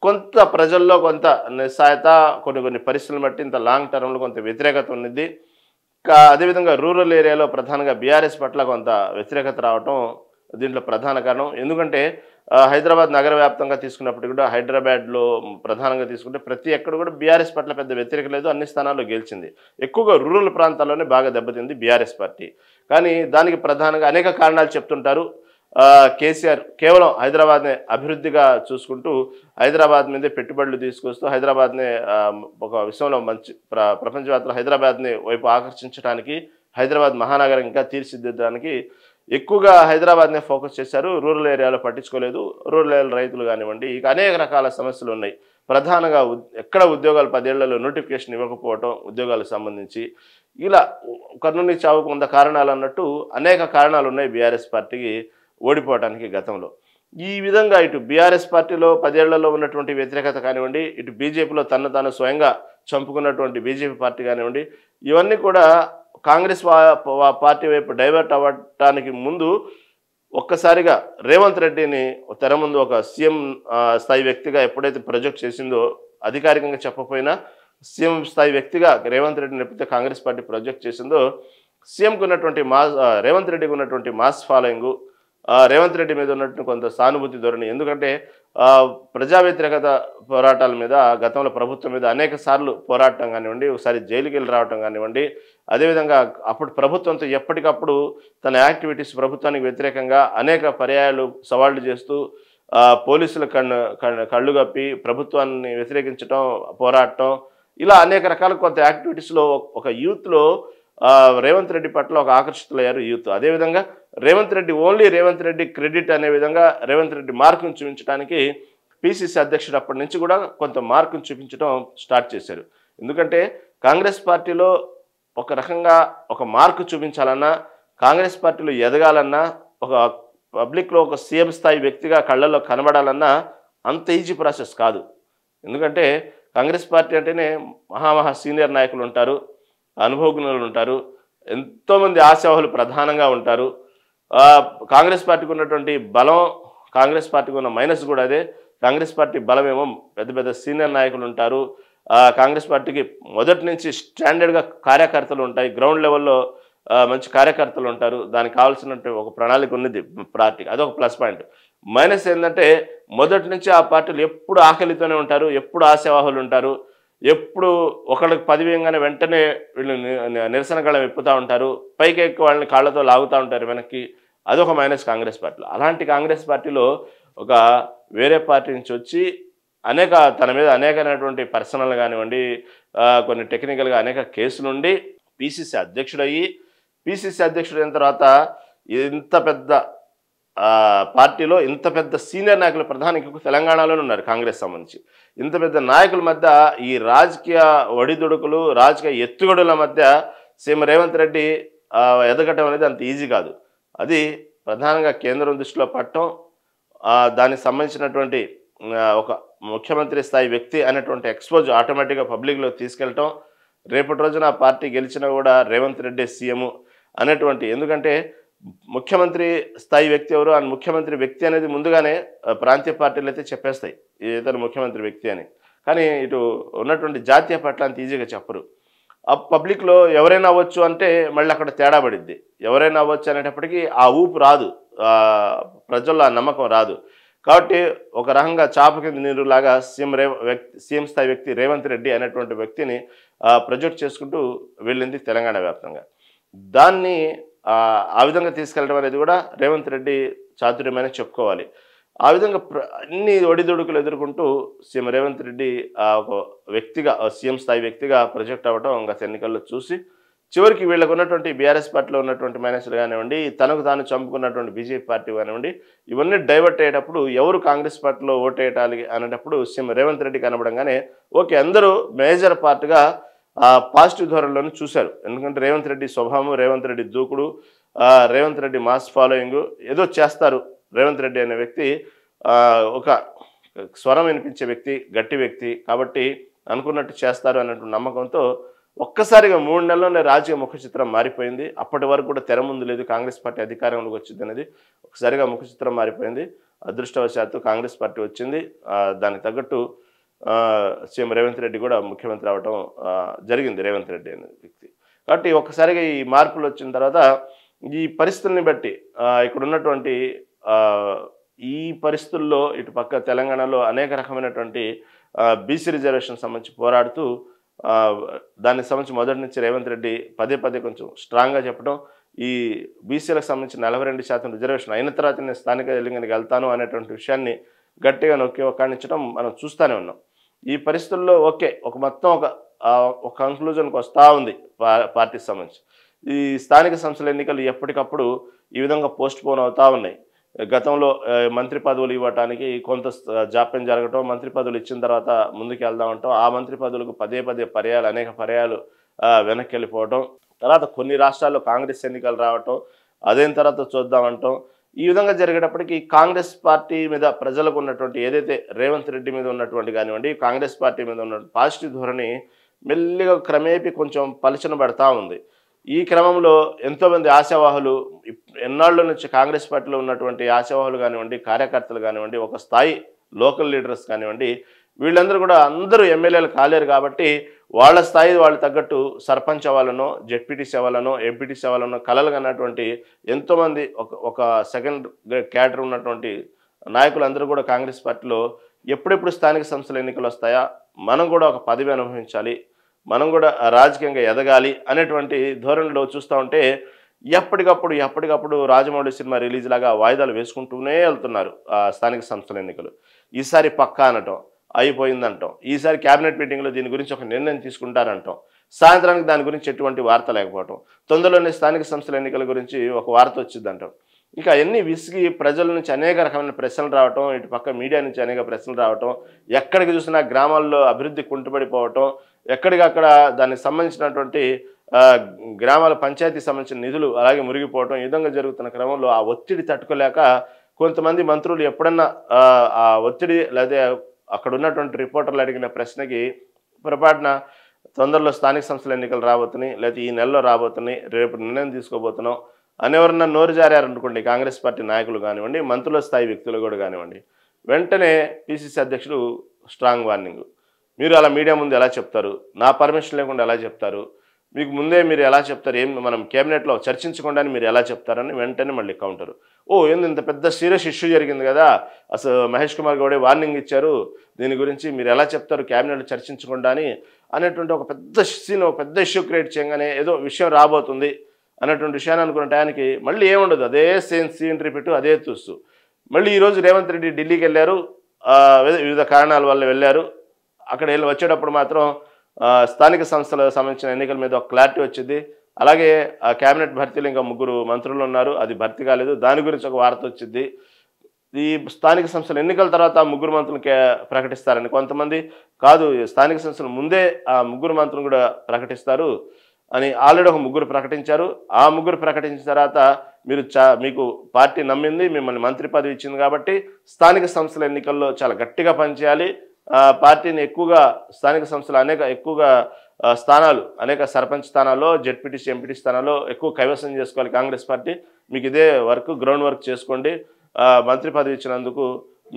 కొంత ప్రజల్లో కొంత నిస్సహాయత, కొన్ని కొన్ని పరిస్థితులను బట్టి ఇంత లాంగ్ టర్మ్‌లో కొంత వ్యతిరేకత ఉన్నిద్ది. అదేవిధంగా రూరల్ ఏరియాలో ప్రధానంగా బీఆర్ఎస్ పట్ల కొంత వ్యతిరేకత రావటం దీంట్లో ప్రధాన కారణం. ఎందుకంటే హైదరాబాద్ నగర వ్యాప్తంగా తీసుకున్నప్పటికి కూడా హైదరాబాద్‌లో ప్రధానంగా తీసుకుంటే ప్రతి ఎక్కడ కూడా బీఆర్ఎస్ పట్ల పెద్ద వ్యతిరేకత లేదు. అన్ని స్థానాల్లో గెలిచింది. ఎక్కువగా రూరల్ ప్రాంతాల్లోనే బాగా దెబ్బతింది బీఆర్ఎస్ పార్టీ. కానీ దానికి ప్రధానంగా అనేక కారణాలు చెప్తుంటారు. కేసీఆర్ కేవలం హైదరాబాద్‌నే అభివృద్ధిగా చూసుకుంటూ హైదరాబాద్ మీదే పెట్టుబడులు తీసుకొస్తూ హైదరాబాద్‌నే ఒక విషయంలో మంచి ప్రపంచవ్యాప్తంగా హైదరాబాద్‌ని వైపు ఆకర్షించడానికి, హైదరాబాద్ మహానగరం ఇంకా తీర్చిదిద్దడానికి ఎక్కువగా హైదరాబాద్‌నే ఫోకస్ చేశారు. రూరల్ ఏరియాలో పట్టించుకోలేదు. రూరల్ ఏరియా రైతులు కానివ్వండి, ఇక అనేక రకాల సమస్యలు ఉన్నాయి. ప్రధానంగా ఎక్కడ ఉద్యోగాలు 10 ఏళ్లలో నోటిఫికేషన్ ఇవ్వకపోవటం ఉద్యోగాలకు సంబంధించి, ఇలా కర్నూలు చావుకు 100 కారణాలు అన్నట్టు అనేక కారణాలు ఉన్నాయి బీఆర్ఎస్ పార్టీకి ఓడిపోవడానికి గతంలో. ఈ విధంగా ఇటు బీఆర్ఎస్ పార్టీలో 10 ఏళ్లలో ఉన్నటువంటి వ్యతిరేకత కానివ్వండి, ఇటు బీజేపీలో తనను తాను స్వయంగా చంపుకున్నటువంటి బీజేపీ పార్టీ కానివ్వండి, ఇవన్నీ కూడా కాంగ్రెస్ పార్టీ వైపు డైవర్ట్ అవ్వటానికి ముందు ఒక్కసారిగా రేవంత్ రెడ్డిని తెర ముందు ఒక సీఎం స్థాయి వ్యక్తిగా ఎప్పుడైతే ప్రొజెక్ట్ చేసిందో, అధికారికంగా చెప్పకపోయినా సీఎం స్థాయి వ్యక్తిగా రేవంత్ రెడ్డిని ఎప్పుడైతే కాంగ్రెస్ పార్టీ ప్రొజెక్ట్ చేసిందో, సీఎంకు ఉన్నటువంటి రేవంత్ రెడ్డికి ఉన్నటువంటి మాస్ ఫాలోయింగు, రేవంత్ రెడ్డి మీద ఉన్నటువంటి కొంత సానుభూతి ధోరణి. ఎందుకంటే ప్రజా వ్యతిరేకత పోరాటాల మీద గతంలో ప్రభుత్వం మీద అనేక సార్లు పోరాటం కానివ్వండి, ఒకసారి జైలుకి వెళ్ళి రావటం కానివ్వండి, అదేవిధంగా అప్పుడు ప్రభుత్వంతో ఎప్పటికప్పుడు తన యాక్టివిటీస్ ప్రభుత్వానికి వ్యతిరేకంగా అనేక పర్యాయాలు సవాళ్లు చేస్తూ పోలీసుల కళ్ళు కప్పి ప్రభుత్వాన్ని వ్యతిరేకించడం, పోరాటం, ఇలా అనేక రకాల కొంత యాక్టివిటీస్లో ఒక యూత్లో రేవంత్ రెడ్డి పట్ల ఒక ఆకర్షితులయ్యారు యూత్. అదేవిధంగా రేవంత్ రెడ్డి ఓన్లీ రేవంత్ రెడ్డి క్రెడిట్ అనే విధంగా రేవంత్ రెడ్డి మార్కును చూపించడానికి పిసిసి అధ్యక్షుడు అప్పటి నుంచి కూడా కొంత మార్కును చూపించడం స్టార్ట్ చేశారు. ఎందుకంటే కాంగ్రెస్ పార్టీలో ఒక రకంగా ఒక మార్కు చూపించాలన్నా, కాంగ్రెస్ పార్టీలో ఎదగాలన్నా, ఒక పబ్లిక్లో ఒక సీఎం స్థాయి వ్యక్తిగా కళ్ళల్లో కనబడాలన్నా అంత ఈజీ ప్రాసెస్ కాదు. ఎందుకంటే కాంగ్రెస్ పార్టీ అంటేనే మహా సీనియర్ నాయకులు ఉంటారు, అనుభవజ్ఞులు ఉంటారు, ఎంతోమంది ఆశావాహులు ప్రధానంగా ఉంటారు. కాంగ్రెస్ పార్టీకి ఉన్నటువంటి బలం, కాంగ్రెస్ పార్టీకి ఉన్న మైనస్ కూడా అదే. కాంగ్రెస్ పార్టీ బలమేమో పెద్ద పెద్ద సీనియర్ నాయకులు ఉంటారు. కాంగ్రెస్ పార్టీకి మొదటి నుంచి స్టాండర్డ్గా కార్యకర్తలు ఉంటాయి, గ్రౌండ్ లెవెల్లో మంచి కార్యకర్తలు ఉంటారు. దానికి కావాల్సినట్టు ఒక ప్రణాళిక ఉన్నది పార్టీకి, అదొక ప్లస్ పాయింట్. మైనస్ ఏంటంటే మొదటి నుంచి ఆ పార్టీలు ఎప్పుడు ఆకలితోనే ఉంటారు, ఎప్పుడు ఆశావాహులు ఉంటారు, ఎప్పుడు ఒకళ్ళకి పదివేయంగానే వెంటనే వీళ్ళు నిరసన గళం విప్పుతూ ఉంటారు, పైకి ఎక్కువ వాళ్ళని కాళ్ళతో లాగుతూ ఉంటారు వెనక్కి. అదొక మైనస్ కాంగ్రెస్ పార్టీలో. అలాంటి కాంగ్రెస్ పార్టీలో ఒక వేరే పార్టీ నుంచి వచ్చి తన మీద అనేకమైనటువంటి పర్సనల్ కానివ్వండి, కొన్ని టెక్నికల్గా అనేక కేసులుండి పిసిసి అధ్యక్షుడయ్యి, పిసిసి అధ్యక్షుడైన తర్వాత ఇంత పెద్ద పార్టీలో ఇంత పెద్ద సీనియర్ నాయకులు ప్రధానికి తెలంగాణలోనే ఉన్నారు కాంగ్రెస్ సంబంధించి. ఇంత పెద్ద నాయకుల మధ్య ఈ రాజకీయ ఒడిదుడుకులు, రాజకీయ ఎత్తుగడుల మధ్య సీఎం రేవంత్ రెడ్డి ఎదగటం అనేది అంత ఈజీ కాదు. అది ప్రధానంగా కేంద్రం దృష్టిలో పట్టడం, దానికి సంబంధించినటువంటి ఒక ముఖ్యమంత్రి స్థాయి వ్యక్తి అనేటువంటి ఎక్స్పోజ్ ఆటోమేటిక్గా పబ్లిక్లో తీసుకెళ్ళటం, రేపటి రోజున ఆ పార్టీ గెలిచినా కూడా రేవంత్ రెడ్డి సీఎం అనేటువంటి, ఎందుకంటే ముఖ్యమంత్రి స్థాయి వ్యక్తి ఎవరు అని ముఖ్యమంత్రి వ్యక్తి అనేది ముందుగానే ప్రాంతీయ పార్టీలు అయితే చెప్పేస్తాయి ఇతను ముఖ్యమంత్రి వ్యక్తి అని. కానీ ఇటు ఉన్నటువంటి జాతీయ పార్టీలు అంత ఈజీగా చెప్పరు. ఆ పబ్లిక్లో ఎవరైనా అవ్వచ్చు అంటే మళ్ళీ అక్కడ తేడా పడిద్ది. ఎవరైనా అవ్వచ్చు అనేటప్పటికీ ఆ ఊపు రాదు, ప్రజల్లో ఆ నమ్మకం రాదు. కాబట్టి ఒక రకంగా చాప కింద నీరులాగా సీఎం స్థాయి వ్యక్తి రేవంత్ రెడ్డి అనేటువంటి వ్యక్తిని ప్రొజెక్ట్ చేసుకుంటూ వెళ్ళింది తెలంగాణ వ్యాప్తంగా. దాన్ని ఆ విధంగా తీసుకెళ్ళడం అనేది కూడా రేవంత్ రెడ్డి చాతుర్యమని చెప్పుకోవాలి. ఆ విధంగా అన్ని ఒడిదుడుకులు ఎదుర్కొంటూ సీఎం రేవంత్ రెడ్డి ఒక వ్యక్తిగా, సీఎం స్థాయి వ్యక్తిగా ప్రొజెక్ట్ అవ్వడం గత ఎన్నికల్లో చూసి చివరికి వీళ్ళకు ఉన్నటువంటి బీఆర్ఎస్ పార్టీలో ఉన్నటువంటి మేనేజర్లు కానివ్వండి, తనకు తాను చంపుకున్నటువంటి బీజేపీ పార్టీ కానివ్వండి, ఇవన్నీ డైవర్ట్ అయ్యేటప్పుడు ఎవరు కాంగ్రెస్ పార్టీలో ఓటేయాలి అనేటప్పుడు సీఎం రేవంత్ రెడ్డి కనబడంగానే ఓకే అందరూ మేజర్ పార్ట్గా పాజిటివ్ ధోరణిలోనే చూశారు. ఎందుకంటే రేవంత్ రెడ్డి స్వభావం, రేవంత్ రెడ్డి దూకుడు, రేవంత్ రెడ్డి మాస్ ఫాలోయింగ్ ఏదో చేస్తారు. రేవంత్ రెడ్డి అనే వ్యక్తి ఒక స్వరం వినిపించే వ్యక్తి, గట్టి వ్యక్తి కాబట్టి అనుకున్నట్టు చేస్తారు అన్నటువంటి నమ్మకంతో ఒక్కసారిగా 3 నెలల్లోనే రాజకీయ ముఖ చిత్రం మారిపోయింది. అప్పటి వరకు కూడా తెర ముందు లేదు కాంగ్రెస్ పార్టీ అధికారంలోకి వచ్చింది అనేది, ఒకసారిగా ముఖ చిత్రం మారిపోయింది. అదృష్టవశాత్తు కాంగ్రెస్ పార్టీ వచ్చింది. దానికి తగ్గట్టు సీఎం రేవంత్ రెడ్డి కూడా ముఖ్యమంత్రి అవడం జరిగింది. రేవంత్ రెడ్డి అనే వ్యక్తి కాబట్టి ఒక్కసారిగా ఈ మార్పులు వచ్చిన తర్వాత ఈ పరిస్థితుల్ని బట్టి ఇక్కడ ఉన్నటువంటి ఈ పరిస్థితుల్లో ఇటు పక్క తెలంగాణలో అనేక రకమైనటువంటి బీసీ రిజర్వేషన్ సంబంధించి పోరాడుతూ దానికి సంబంధించి మొదటి నుంచి రేవంత్ రెడ్డి పదే పదే కొంచెం స్ట్రాంగ్గా చెప్పడం, ఈ బీసీలకు సంబంధించి 42% రిజర్వేషన్ అయిన తర్వాత నేను స్థానిక ఎన్నికలకు వెళ్తాను అనేటువంటి విషయాన్ని గట్టిగా నొక్కి ఒక్కాణించడం మనం చూస్తూనే ఉన్నాం. ఈ పరిస్థితుల్లో ఓకే ఒక కంక్లూజన్కి వస్తూ ఉంది పార్టీకి సంబంధించి. ఈ స్థానిక సంస్థల ఎన్నికలు ఎప్పటికప్పుడు ఈ విధంగా పోస్ట్ పోన్ అవుతూ ఉన్నాయి. గతంలో మంత్రి పదవులు ఇవ్వటానికి కొంత జాప్యం జరగటం, మంత్రి పదవులు ఇచ్చిన తర్వాత ముందుకు వెళ్దామంటాం, ఆ మంత్రి పదవులకు పదే అనేక పర్యాలు వెనక్కి వెళ్ళిపోవటం, తర్వాత కొన్ని రాష్ట్రాల్లో కాంగ్రెస్ ఎన్నికలు రావటం, అదైన తర్వాత చూద్దామంటాం. ఈ విధంగా జరిగేటప్పటికి కాంగ్రెస్ పార్టీ మీద ప్రజలకు ఉన్నటువంటి ఏదైతే రేవంత్ రెడ్డి మీద ఉన్నటువంటి కానివ్వండి, కాంగ్రెస్ పార్టీ మీద ఉన్న పాజిటివ్ ధోరణి మెల్లిగా క్రమేపీ కొంచెం పలచన పడతా ఉంది. ఈ క్రమంలో ఎంతోమంది ఆశావాహులు, ఎన్నాళ్ళ నుంచి కాంగ్రెస్ పార్టీలో ఉన్నటువంటి ఆశావాహులు కానివ్వండి, కార్యకర్తలు కానివ్వండి, ఒక స్థాయి లోకల్ లీడర్స్ కానివ్వండి, వీళ్ళందరూ కూడా అందరూ ఎమ్మెల్యేలు కాలేరు కాబట్టి వాళ్ళ స్థాయి వాళ్ళు తగ్గట్టు సర్పంచ్ అవ్వాలనో, జెడ్పీటీసీ అవ్వాలనో, ఎంపీటీసీ అవ్వాలనో కలలు కన్నటువంటి ఎంతోమంది ఒక సెకండ్ క్యాడర్ ఉన్నటువంటి నాయకులందరూ కూడా కాంగ్రెస్ పార్టీలో ఎప్పుడెప్పుడు స్థానిక సంస్థల ఎన్నికలు వస్తాయా, మనం కూడా ఒక పదవి అనుభవించాలి, మనం కూడా రాజకీయంగా ఎదగాలి అనేటువంటి ధోరణిలో చూస్తూ ఉంటే ఎప్పటికప్పుడు రాజమౌళి సినిమా రిలీజ్ లాగా వాయిదాలు వేసుకుంటూనే వెళ్తున్నారు స్థానిక సంస్థల ఎన్నికలు. ఈసారి పక్కా అనటం, అయిపోయిందంటాం, ఈసారి క్యాబినెట్ మీటింగ్లో దీని గురించి ఒక నిర్ణయం తీసుకుంటారంటాం, సాయంత్రానికి దాని గురించి ఎటువంటి వార్త లేకపోవటం, తొందరలోనే స్థానిక సంస్థల ఎన్నికల గురించి ఒక వార్త వచ్చిందంటాం. ఇంకా అన్ని విసిగి ప్రజల నుంచి అనేక రకమైన ప్రశ్నలు రావటం, ఇటు పక్క మీడియా నుంచి అనేక ప్రశ్నలు రావటం, ఎక్కడికి చూసినా గ్రామాల్లో అభివృద్ధి కుంటుపడిపోవటం, ఎక్కడికక్కడ దానికి సంబంధించినటువంటి గ్రామాల పంచాయతీకి సంబంధించిన నిధులు అలాగే మురిగిపోవటం, ఈ విధంగా జరుగుతున్న క్రమంలో ఆ ఒత్తిడి తట్టుకోలేక కొంతమంది మంత్రులు ఎప్పుడన్నా ఆ ఒత్తిడి లేదా అక్కడ ఉన్నటువంటి రిపోర్టర్లు అడిగిన ప్రశ్నకి పొరపాటున తొందరలో స్థానిక సంస్థల ఎన్నికలు రాబోతున్నాయి, లేకపోతే ఈ నెలలో రాబోతున్నాయి, రేపు నిర్ణయం తీసుకోబోతున్నాం అని ఎవరన్నా నోరు జారారనుకోండి, కాంగ్రెస్ పార్టీ నాయకులు కానివ్వండి, మంత్రుల స్థాయి వ్యక్తులు కూడా కానివ్వండి, వెంటనే పిసిసి అధ్యక్షుడు స్ట్రాంగ్ వార్నింగ్, మీరు అలా మీడియా ముందు ఎలా చెప్తారు, నా పర్మిషన్ లేకుండా ఎలా చెప్తారు, మీకు ముందే మీరు ఎలా చెప్తారు, మనం కేబినెట్లో చర్చించకుండా మీరు ఎలా చెప్తారని వెంటనే మళ్ళీ కౌంటరు. ఏంది ఇంత పెద్ద సీరియస్ ఇష్యూ జరిగింది కదా, అసలు మహేష్ కుమార్ గౌడే వార్నింగ్ ఇచ్చారు, దీని గురించి మీరు ఎలా చెప్తారు క్యాబినెట్లో చర్చించకుండా అనేటువంటి ఒక పెద్ద ఇష్యూ క్రియేట్ చేయగానే ఏదో విషయం రాబోతుంది అనేటువంటి విషయాన్ని అనుకున్న టయానికి మళ్ళీ ఏముండదు, అదే సేమ్ సీన్ రిపీట్, అదే చూస్తూ మళ్ళీ ఈరోజు రేవంత్ రెడ్డి ఢిల్లీకి వెళ్ళారు, వివిధ కారణాల వల్ల వెళ్ళారు. అక్కడ వచ్చేటప్పుడు మాత్రం స్థానిక సంస్థలకు సంబంధించిన ఎన్నికల మీద ఒక క్లారిటీ వచ్చింది. అలాగే ఆ క్యాబినెట్ భర్తీలు ఇంకా 3 మంత్రులు ఉన్నారు, అది భర్తీ కాలేదు, దాని గురించి ఒక వార్త వచ్చింది. ఈ స్థానిక సంస్థల ఎన్నికల తర్వాత 3 మంత్రులు ప్రకటిస్తారని, కొంతమంది కాదు స్థానిక సంస్థలు ముందే ఆ 3 మంత్రులు కూడా ప్రకటిస్తారు అని ఆల్రెడీ ఒక 3 ప్రకటించారు. ఆ 3 ప్రకటించిన తర్వాత మీకు పార్టీ నమ్మింది, మిమ్మల్ని మంత్రి పదవి ఇచ్చింది కాబట్టి స్థానిక సంస్థల ఎన్నికల్లో చాలా గట్టిగా పనిచేయాలి, పార్టీని ఎక్కువగా స్థానిక సంస్థలు ఎక్కువగా స్థానాలు, అనేక సర్పంచ్ స్థానాల్లో, జెడ్పీటీసీ ఎంపీటీ స్థానాల్లో ఎక్కువ కైవసం చేసుకోవాలి కాంగ్రెస్ పార్టీ, మీకు ఇదే గ్రౌండ్ వర్క్ చేసుకోండి, మంత్రి పదవి ఇచ్చినందుకు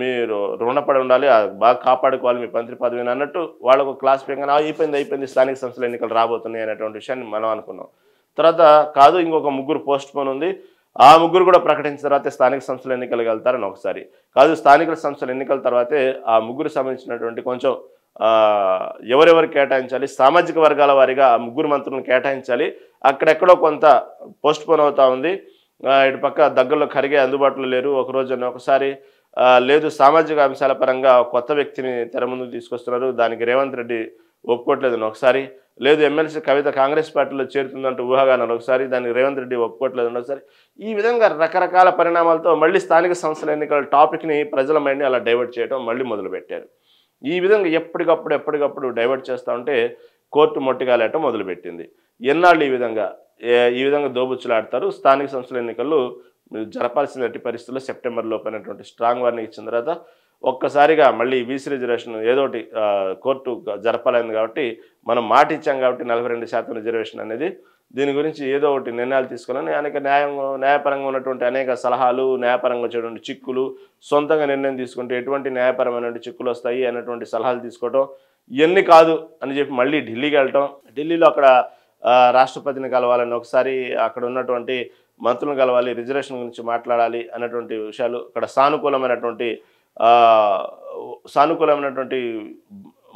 మీరు రుణపడి ఉండాలి, బాగా కాపాడుకోవాలి మీ మంత్రి పదవిని అన్నట్టు వాళ్ళకు క్లాస్ పెంగా అయిపోయింది స్థానిక సంస్థల ఎన్నికలు రాబోతున్నాయి అనేటువంటి విషయాన్ని మనం అనుకున్నాం. తర్వాత కాదు ఇంకొక 3 పోస్ట్ పోన్ ఉంది, ఆ 3 కూడా ప్రకటించిన తర్వాతే స్థానిక సంస్థల ఎన్నికలకు వెళ్తారని ఒకసారి, కాదు స్థానిక సంస్థల ఎన్నికల తర్వాతే ఆ 3 సంబంధించినటువంటి కొంచెం ఎవరెవరు కేటాయించాలి, సామాజిక వర్గాల వారీగా ఆ 3 మంత్రులను కేటాయించాలి, అక్కడెక్కడో కొంత పోస్ట్ పోన్ అవుతా ఉంది. ఇటు పక్క దగ్గరలో ఖర్గే అందుబాటులో లేరు, ఒకసారి లేదు సామాజిక అంశాల పరంగా కొత్త వ్యక్తిని తెర ముందుకు తీసుకొస్తున్నారు, దానికి రేవంత్ రెడ్డి ఒప్పుకోవట్లేదు ఒకసారి, లేదు ఎమ్మెల్సీ కవిత కాంగ్రెస్ పార్టీలో చేరుతుందంటూ ఊహాగానాలు ఒకసారి, దానికి రేవంత్ రెడ్డి ఒప్పుకోవట్లేదు ఒకసారి. ఈ విధంగా రకరకాల పరిణామాలతో మళ్ళీ స్థానిక సంస్థల ఎన్నికల టాపిక్ని ప్రజల మైండ్ని అలా డైవర్ట్ చేయడం మళ్ళీ మొదలుపెట్టారు. ఈ విధంగా ఎప్పటికప్పుడు డైవర్ట్ చేస్తూ ఉంటే కోర్టు మొట్టిగాలేయటం మొదలుపెట్టింది. ఎన్నాళ్ళు ఈ విధంగా దోబుచ్చులాడతారు. స్థానిక సంస్థల ఎన్నికల్లో జరపాల్సిన ఎట్టి పరిస్థితుల్లో సెప్టెంబర్ లోపు అనేటువంటి స్ట్రాంగ్ వార్నింగ్ ఇచ్చిన తర్వాత ఒక్కసారిగా మళ్ళీ బీసీ రిజర్వేషన్ ఏదోటి కోర్టు జరపాలైంది కాబట్టి మనం మాట ఇచ్చాం కాబట్టి 42% రిజర్వేషన్ అనేది, దీని గురించి ఏదో ఒకటి నిర్ణయాలు తీసుకోవాలని అనేక న్యాయపరంగా ఉన్నటువంటి అనేక సలహాలు, న్యాయపరంగా వచ్చేటువంటి చిక్కులు, సొంతంగా నిర్ణయం తీసుకుంటే ఎటువంటి న్యాయపరమైనటువంటి చిక్కులు వస్తాయి అన్నటువంటి సలహాలు తీసుకోవడం, ఇవన్నీ కాదు అని చెప్పి మళ్ళీ ఢిల్లీకి వెళ్ళటం, ఢిల్లీలో అక్కడ రాష్ట్రపతిని కలవాలని, ఒకసారి అక్కడ ఉన్నటువంటి మంత్రులను కలవాలి, రిజర్వేషన్ గురించి మాట్లాడాలి అన్నటువంటి విషయాలు, అక్కడ సానుకూలమైనటువంటి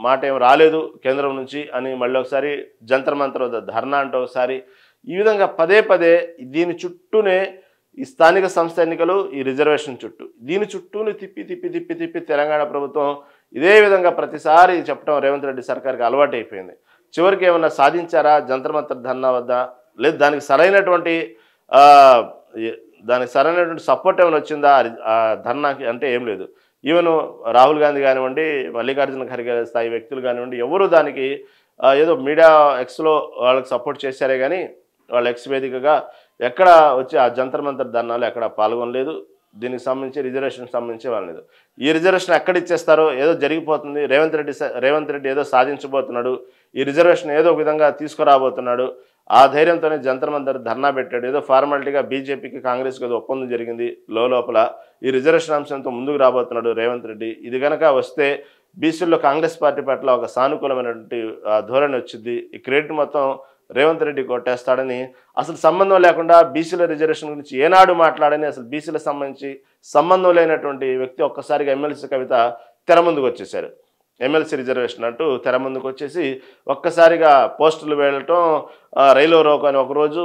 మాట ఏం రాలేదు కేంద్రం నుంచి అని మళ్ళీ ఒకసారి జంతర్ మంతర్ వద్ద ధర్నా అంటే ఒకసారి, ఈ విధంగా పదే దీని చుట్టూనే ఈ స్థానిక సంస్థ ఎన్నికలు, ఈ రిజర్వేషన్ చుట్టూ, దీని చుట్టూని తిప్పి తెలంగాణ ప్రభుత్వం ఇదే విధంగా ప్రతిసారి చెప్పడం రేవంత్ రెడ్డి సర్కార్కి అలవాటు అయిపోయింది. చివరికి ఏమన్నా సాధించారా జంతర్ మంతర్ ధర్నా వద్ద? లేదు దానికి సరైనటువంటి సపోర్ట్ ఏమైనా వచ్చిందా ధర్నాకి అంటే ఏం లేదు. ఈవెన్ రాహుల్ గాంధీ కానివ్వండి, మల్లికార్జున ఖర్గే స్థాయి వ్యక్తులు కానివ్వండి, ఎవరు దానికి ఏదో మీడియా ఎక్స్లో వాళ్ళకి సపోర్ట్ చేశారే కానీ వాళ్ళ ఎక్స్ వేదికగా ఎక్కడ వచ్చి ఆ జంతర్ మంతర్ ధర్నాలు ఎక్కడ పాల్గొనలేదు. దీనికి సంబంధించి రిజర్వేషన్ సంబంధించి వాళ్ళలేదు. ఈ రిజర్వేషన్ ఎక్కడ ఇచ్చేస్తారో, ఏదో జరిగిపోతుంది, రేవంత్ రెడ్డి ఏదో సాధించబోతున్నాడు, ఈ రిజర్వేషన్ ఏదో ఒక విధంగా తీసుకురాబోతున్నాడు, ఆ ధైర్యంతోనే జంతర్ మంతర్ ధర్నా పెట్టాడు. ఏదో ఫార్మాలిటీగా బీజేపీకి కాంగ్రెస్కి ఏదో ఒప్పందం జరిగింది లోపల, ఈ రిజర్వేషన్ అంశంతో ముందుకు రాబోతున్నాడు రేవంత్ రెడ్డి. ఇది కనుక వస్తే బీసీల్లో కాంగ్రెస్ పార్టీ పట్ల ఒక సానుకూలమైనటువంటి ధోరణి వచ్చింది, ఈ క్రెడిట్ మొత్తం రేవంత్ రెడ్డి కొట్టేస్తాడని, అసలు సంబంధం లేకుండా బీసీల రిజర్వేషన్ గురించి ఏనాడు మాట్లాడని, అసలు బీసీలకు సంబంధించి సంబంధం లేనటువంటి వ్యక్తి ఒక్కసారిగా ఎమ్మెల్సీ కవిత తెర ముందుకు వచ్చేసారు. ఎమ్మెల్సీ రిజర్వేషన్ అంటూ తెర ముందుకు వచ్చేసి ఒక్కసారిగా పోస్టులు వేయటం, రైలు రోకో అని ఒకరోజు,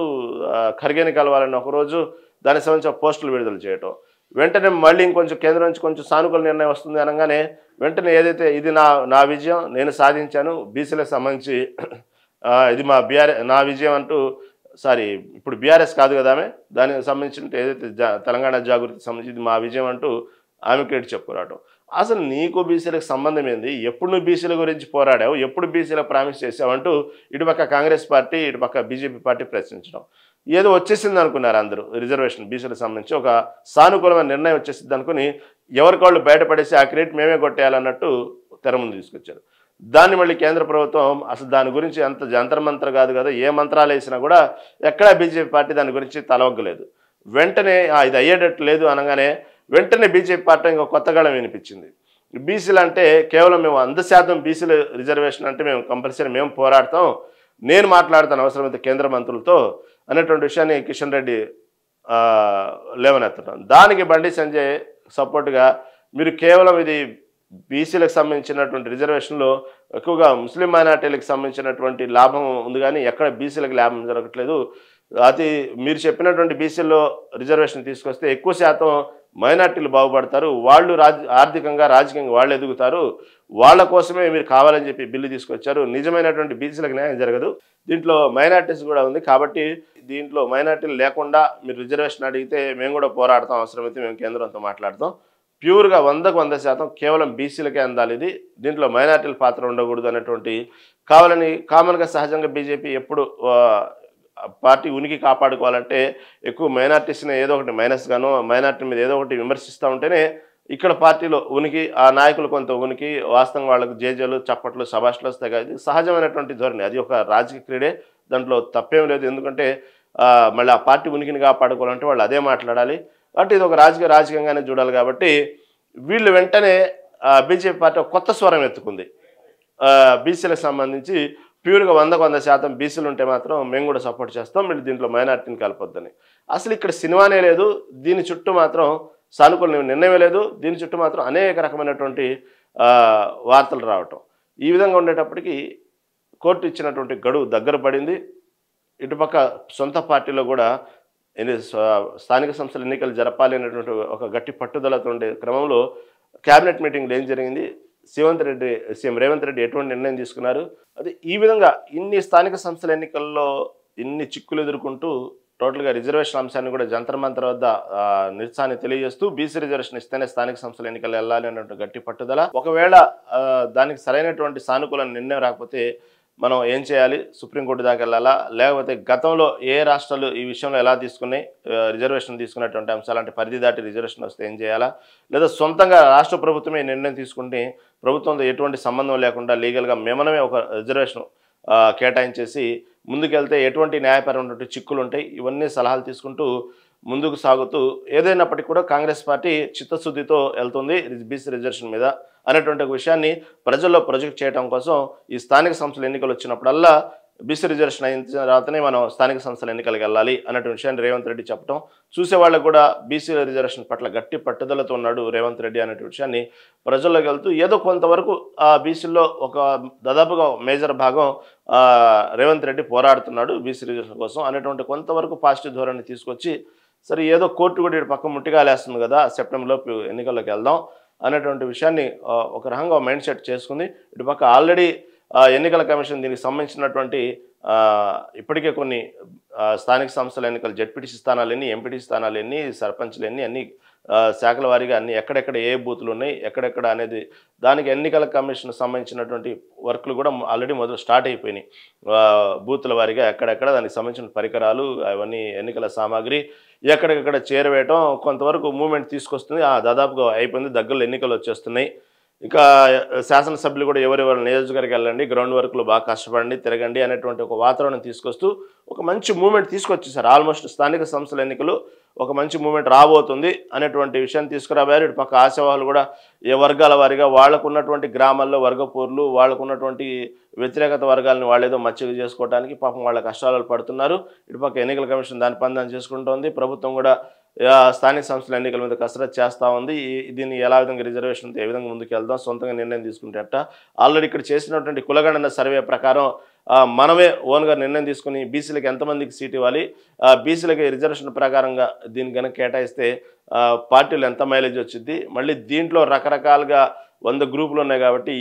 ఖర్గేని కలవాలని ఒకరోజు, దానికి సంబంధించిన పోస్టులు విడుదల చేయటం, వెంటనే మళ్ళీ ఇంకొంచెం కేంద్రం నుంచి కొంచెం సానుకూల నిర్ణయం వస్తుంది అనగానే వెంటనే ఏదైతే ఇది నా విజయం, నేను సాధించాను, బీసీలకు సంబంధించి ఇది నా విజయం అంటూ, ఇప్పుడు బీఆర్ఎస్ కాదు కదా ఆమె, దానికి సంబంధించిన ఏదైతే తెలంగాణ జాగృతికి సంబంధించి ఇది మా విజయం అంటూ ఆమె క్రెడిట్ చెప్పుకురావటం. అసలు నీకు బీసీలకు సంబంధం ఏంది? ఎప్పుడు నువ్వు బీసీల గురించి పోరాడావు? ఎప్పుడు బీసీలకు ప్రామిస్ చేసావంటూ ఇటుపక్క కాంగ్రెస్ పార్టీ, ఇటుపక్క బీజేపీ పార్టీ ప్రశ్నించడం. ఏదో వచ్చేసింది అనుకున్నారు అందరూ, రిజర్వేషన్ బీసీలకు సంబంధించి ఒక సానుకూలమైన నిర్ణయం వచ్చేసింది అనుకుని ఎవరికాళ్ళు బయటపడేసి ఆ క్రెడిట్ మేమే కొట్టేయాలన్నట్టు తెర ముందు తీసుకొచ్చారు. దాన్ని మళ్ళీ కేంద్ర ప్రభుత్వం అసలు దాని గురించి అంత జంతర్ మంత్ర కాదు కదా, ఏ మంత్రాలు వేసినా కూడా ఎక్కడా బీజేపీ పార్టీ దాని గురించి తలవగ్గలేదు. వెంటనే ఇది అయ్యేటట్టు లేదు అనగానే వెంటనే బీజేపీ పార్టీ ఇంకో కొత్త గళం వినిపించింది. బీసీలు అంటే కేవలం మేము 100% బీసీల రిజర్వేషన్ అంటే మేము కంపల్సరీ మేము పోరాడతాం, నేను మాట్లాడతాను అవసరమైతే కేంద్ర మంత్రులతో అనేటువంటి విషయాన్ని కిషన్ రెడ్డి లేవనెత్తడం. దానికి బండి సంజయ్ సపోర్ట్గా మీరు కేవలం ఇది బీసీలకు సంబంధించినటువంటి రిజర్వేషన్లో ఎక్కువగా ముస్లిం మైనార్టీలకు సంబంధించినటువంటి లాభం ఉంది కానీ ఎక్కడ బీసీలకు లాభం జరగట్లేదు, మీరు చెప్పినటువంటి బీసీల్లో రిజర్వేషన్ తీసుకొస్తే ఎక్కువ శాతం మైనార్టీలు బాగుపడతారు, వాళ్ళు ఆర్థికంగా రాజకీయంగా వాళ్ళు ఎదుగుతారు, వాళ్ళ కోసమే మీరు కావాలని చెప్పి బిల్లు తీసుకొచ్చారు, నిజమైనటువంటి బీసీలకు న్యాయం జరగదు, దీంట్లో మైనార్టీస్ కూడా ఉంది కాబట్టి దీంట్లో మైనార్టీలు లేకుండా మీరు రిజర్వేషన్ అడిగితే మేము కూడా పోరాడతాం, అవసరమైతే మేము కేంద్రంతో మాట్లాడతాం, ప్యూర్గా 100% కేవలం బీసీలకే అందాలి ఇది, దీంట్లో మైనార్టీల పాత్ర ఉండకూడదు అనేటువంటి కామన్గా సహజంగా బీజేపీ ఎప్పుడు పార్టీ ఉనికి కాపాడుకోవాలంటే ఎక్కువ మైనార్టీస్ని ఏదో ఒకటి మైనస్ గాను, మైనార్టీ మీద ఏదో ఒకటి విమర్శిస్తూ ఉంటేనే ఇక్కడ పార్టీలో ఉనికి, ఆ నాయకులు కొంత ఉనికి, వాస్తవంగా వాళ్ళకు జేజేలు చప్పట్లు శభాష్లు వస్తాయి కదా, ఇది సహజమైనటువంటి ధోరణి, అది ఒక రాజకీయ క్రీడే, దాంట్లో తప్పేం లేదు. ఎందుకంటే మళ్ళీ ఆ పార్టీ ఉనికిని కాపాడుకోవాలంటే వాళ్ళు అదే మాట్లాడాలి కాబట్టి ఇది ఒక రాజకీయంగానే చూడాలి. కాబట్టి వీళ్ళు వెంటనే బీజేపీ పార్టీ ఒక కొత్త స్వరం ఎత్తుకుంది, బీసీలకు సంబంధించి ప్యూర్గా 100% బీసీలు ఉంటే మాత్రం మేము కూడా సపోర్ట్ చేస్తాం, మీరు దీంట్లో మైనార్టీని కలపొద్దని. అసలు ఇక్కడ సినిమానే లేదు, దీని చుట్టూ మాత్రం సానుకూల నిర్ణయమే లేదు, దీని చుట్టూ మాత్రం అనేక రకమైనటువంటి వార్తలు రావటం. ఈ విధంగా ఉండేటప్పటికీ కోర్టు ఇచ్చినటువంటి గడువు దగ్గర పడింది. ఇటుపక్క సొంత పార్టీలో కూడా స్థానిక సంస్థల ఎన్నికలు జరపాలి అనేటువంటి ఒక గట్టి పట్టుదలతో ఉండే క్రమంలో క్యాబినెట్ మీటింగ్లో ఏం జరిగింది, సీఎం రేవంత్ రెడ్డి ఎటువంటి నిర్ణయం తీసుకున్నారు. అది ఈ విధంగా ఇన్ని స్థానిక సంస్థల ఎన్నికల్లో ఇన్ని చిక్కులు ఎదుర్కొంటూ టోటల్గా రిజర్వేషన్ అంశాన్ని కూడా జంతర్ మంతర్ వద్ద నిరసన తెలియజేస్తూ బీసీ రిజర్వేషన్ ఇస్తేనే స్థానిక సంస్థల ఎన్నికలు వెళ్ళాలి అన్నట్టు గట్టి పట్టుదల. ఒకవేళ దానికి సరైనటువంటి సానుకూల నిర్ణయం రాకపోతే మనం ఏం చేయాలి, సుప్రీంకోర్టు దాకా వెళ్ళాలా, లేకపోతే గతంలో ఏ రాష్ట్రాలు ఈ విషయంలో ఎలా తీసుకున్నాయి, రిజర్వేషన్ తీసుకున్నటువంటి అంశాలు అంటే పరిధి దాటి రిజర్వేషన్ వస్తే ఏం చేయాలా, లేదా సొంతంగా రాష్ట్ర ప్రభుత్వమే నిర్ణయం తీసుకుంటే ప్రభుత్వంతో ఎటువంటి సంబంధం లేకుండా లీగల్గా మేమనమే ఒక రిజర్వేషన్ కేటాయించేసి ముందుకెళ్తే ఎటువంటి న్యాయపరమైనటువంటి చిక్కులు ఉంటాయి, ఇవన్నీ సలహాలు తీసుకుంటూ ముందుకు సాగుతూ ఏదైనప్పటికీ కూడా కాంగ్రెస్ పార్టీ చిత్తశుద్ధితో వెళ్తుంది బీసీ రిజర్వేషన్ మీద అనేటువంటి ఒక విషయాన్ని ప్రజల్లో ప్రొజెక్ట్ చేయడం కోసం ఈ స్థానిక సంస్థల ఎన్నికలు వచ్చినప్పుడల్లా బీసీ రిజర్వేషన్ అయిన తర్వాతనే మనం స్థానిక సంస్థల ఎన్నికలకు వెళ్ళాలి అన్నటువంటి విషయాన్ని రేవంత్ రెడ్డి చెప్పడం, చూసే వాళ్ళకు కూడా బీసీ రిజర్వేషన్ పట్ల గట్టి పట్టుదలతో ఉన్నాడు రేవంత్ రెడ్డి అనేటువంటి విషయాన్ని ప్రజల్లోకి వెళ్తూ ఏదో కొంతవరకు ఆ బీసీల్లో ఒక దాదాపుగా మేజర్ భాగం రేవంత్ రెడ్డి పోరాడుతున్నాడు బీసీ రిజర్వేషన్ కోసం అనేటువంటి కొంతవరకు పాజిటివ్ ధోరణి తీసుకొచ్చి సరే ఏదో కోర్టు కూడా ఇటు పక్క ముట్టిగాలేస్తుంది కదా, సెప్టెంబర్లోపు ఎన్నికల్లోకి వెళ్దాం అనేటువంటి విషయాన్ని ఒక రకంగా మైండ్ సెట్ చేసుకుంది. ఇటు పక్క ఆల్రెడీ ఎన్నికల కమిషన్ దీనికి సంబంధించినటువంటి ఇప్పటికే కొన్ని స్థానిక సంస్థల ఎన్నికలు జెడ్పీటీసీ స్థానాలు ఎన్ని, ఎంపీటీసీ స్థానాలు ఎన్ని, సర్పంచ్లు ఎన్ని, అన్ని శాఖల వారీగా అన్ని ఎక్కడెక్కడ ఏ బూతులు ఉన్నాయి ఎక్కడెక్కడ అనేది దానికి ఎన్నికల కమిషన్ సంబంధించినటువంటి వర్క్లు కూడా ఆల్రెడీ మొదలు స్టార్ట్ అయిపోయినాయి. బూతుల వారీగా ఎక్కడెక్కడ దానికి సంబంధించిన పరికరాలు అవన్నీ ఎన్నికల సామాగ్రి ఎక్కడికక్కడ చేరవేయటం కొంతవరకు మూమెంట్ తీసుకొస్తుంది. దాదాపుగా అయిపోయింది, దగ్గరలో ఎన్నికలు వచ్చేస్తున్నాయి. ఇక శాసనసభ్యులు కూడా ఎవరెవరు నియోజకవర్గానికి వెళ్ళండి, గ్రౌండ్ వర్క్లు బాగా కష్టపడండి, తిరగండి అనేటువంటి ఒక వాతావరణం తీసుకొస్తూ ఒక మంచి మూమెంట్ తీసుకొచ్చేసారు. ఆల్మోస్ట్ స్థానిక సంస్థల ఎన్నికలు ఒక మంచి మూమెంట్ రాబోతుంది అనేటువంటి విషయాన్ని తీసుకురాబారు. ఇటు పక్క ఆశావాహులు కూడా ఏ వర్గాల వారిగా వాళ్ళకు ఉన్నటువంటి గ్రామాల్లో వర్గపూర్లు వాళ్ళకు ఉన్నటువంటి వ్యతిరేకత వర్గాలను వాళ్ళేదో మచ్చిక చేసుకోవడానికి పాపం వాళ్ళ కష్టాలు పడుతున్నారు. ఇటు పక్క ఎన్నికల కమిషన్ దాని పని దాన్ని చేసుకుంటోంది. ప్రభుత్వం కూడా స్థానిక సంస్థల ఎన్నికల మీద కసరత్తు చేస్తూ ఉంది. దీన్ని ఎలా విధంగా రిజర్వేషన్ ఏ విధంగా ముందుకు వెళ్దాం, సొంతంగా నిర్ణయం తీసుకుంటే ఆల్రెడీ ఇక్కడ చేసినటువంటి కులగణన సర్వే ప్రకారం మనమే ఓన్గా నిర్ణయం తీసుకుని బీసీలకు ఎంతమందికి సీట్ ఇవ్వాలి, బీసీలకి రిజర్వేషన్ ప్రకారంగా దీన్ని కనుక కేటాయిస్తే పార్టీలు ఎంత మైలేజ్ వచ్చింది, మళ్ళీ దీంట్లో రకరకాలుగా 100 గ్రూపులు ఉన్నాయి కాబట్టి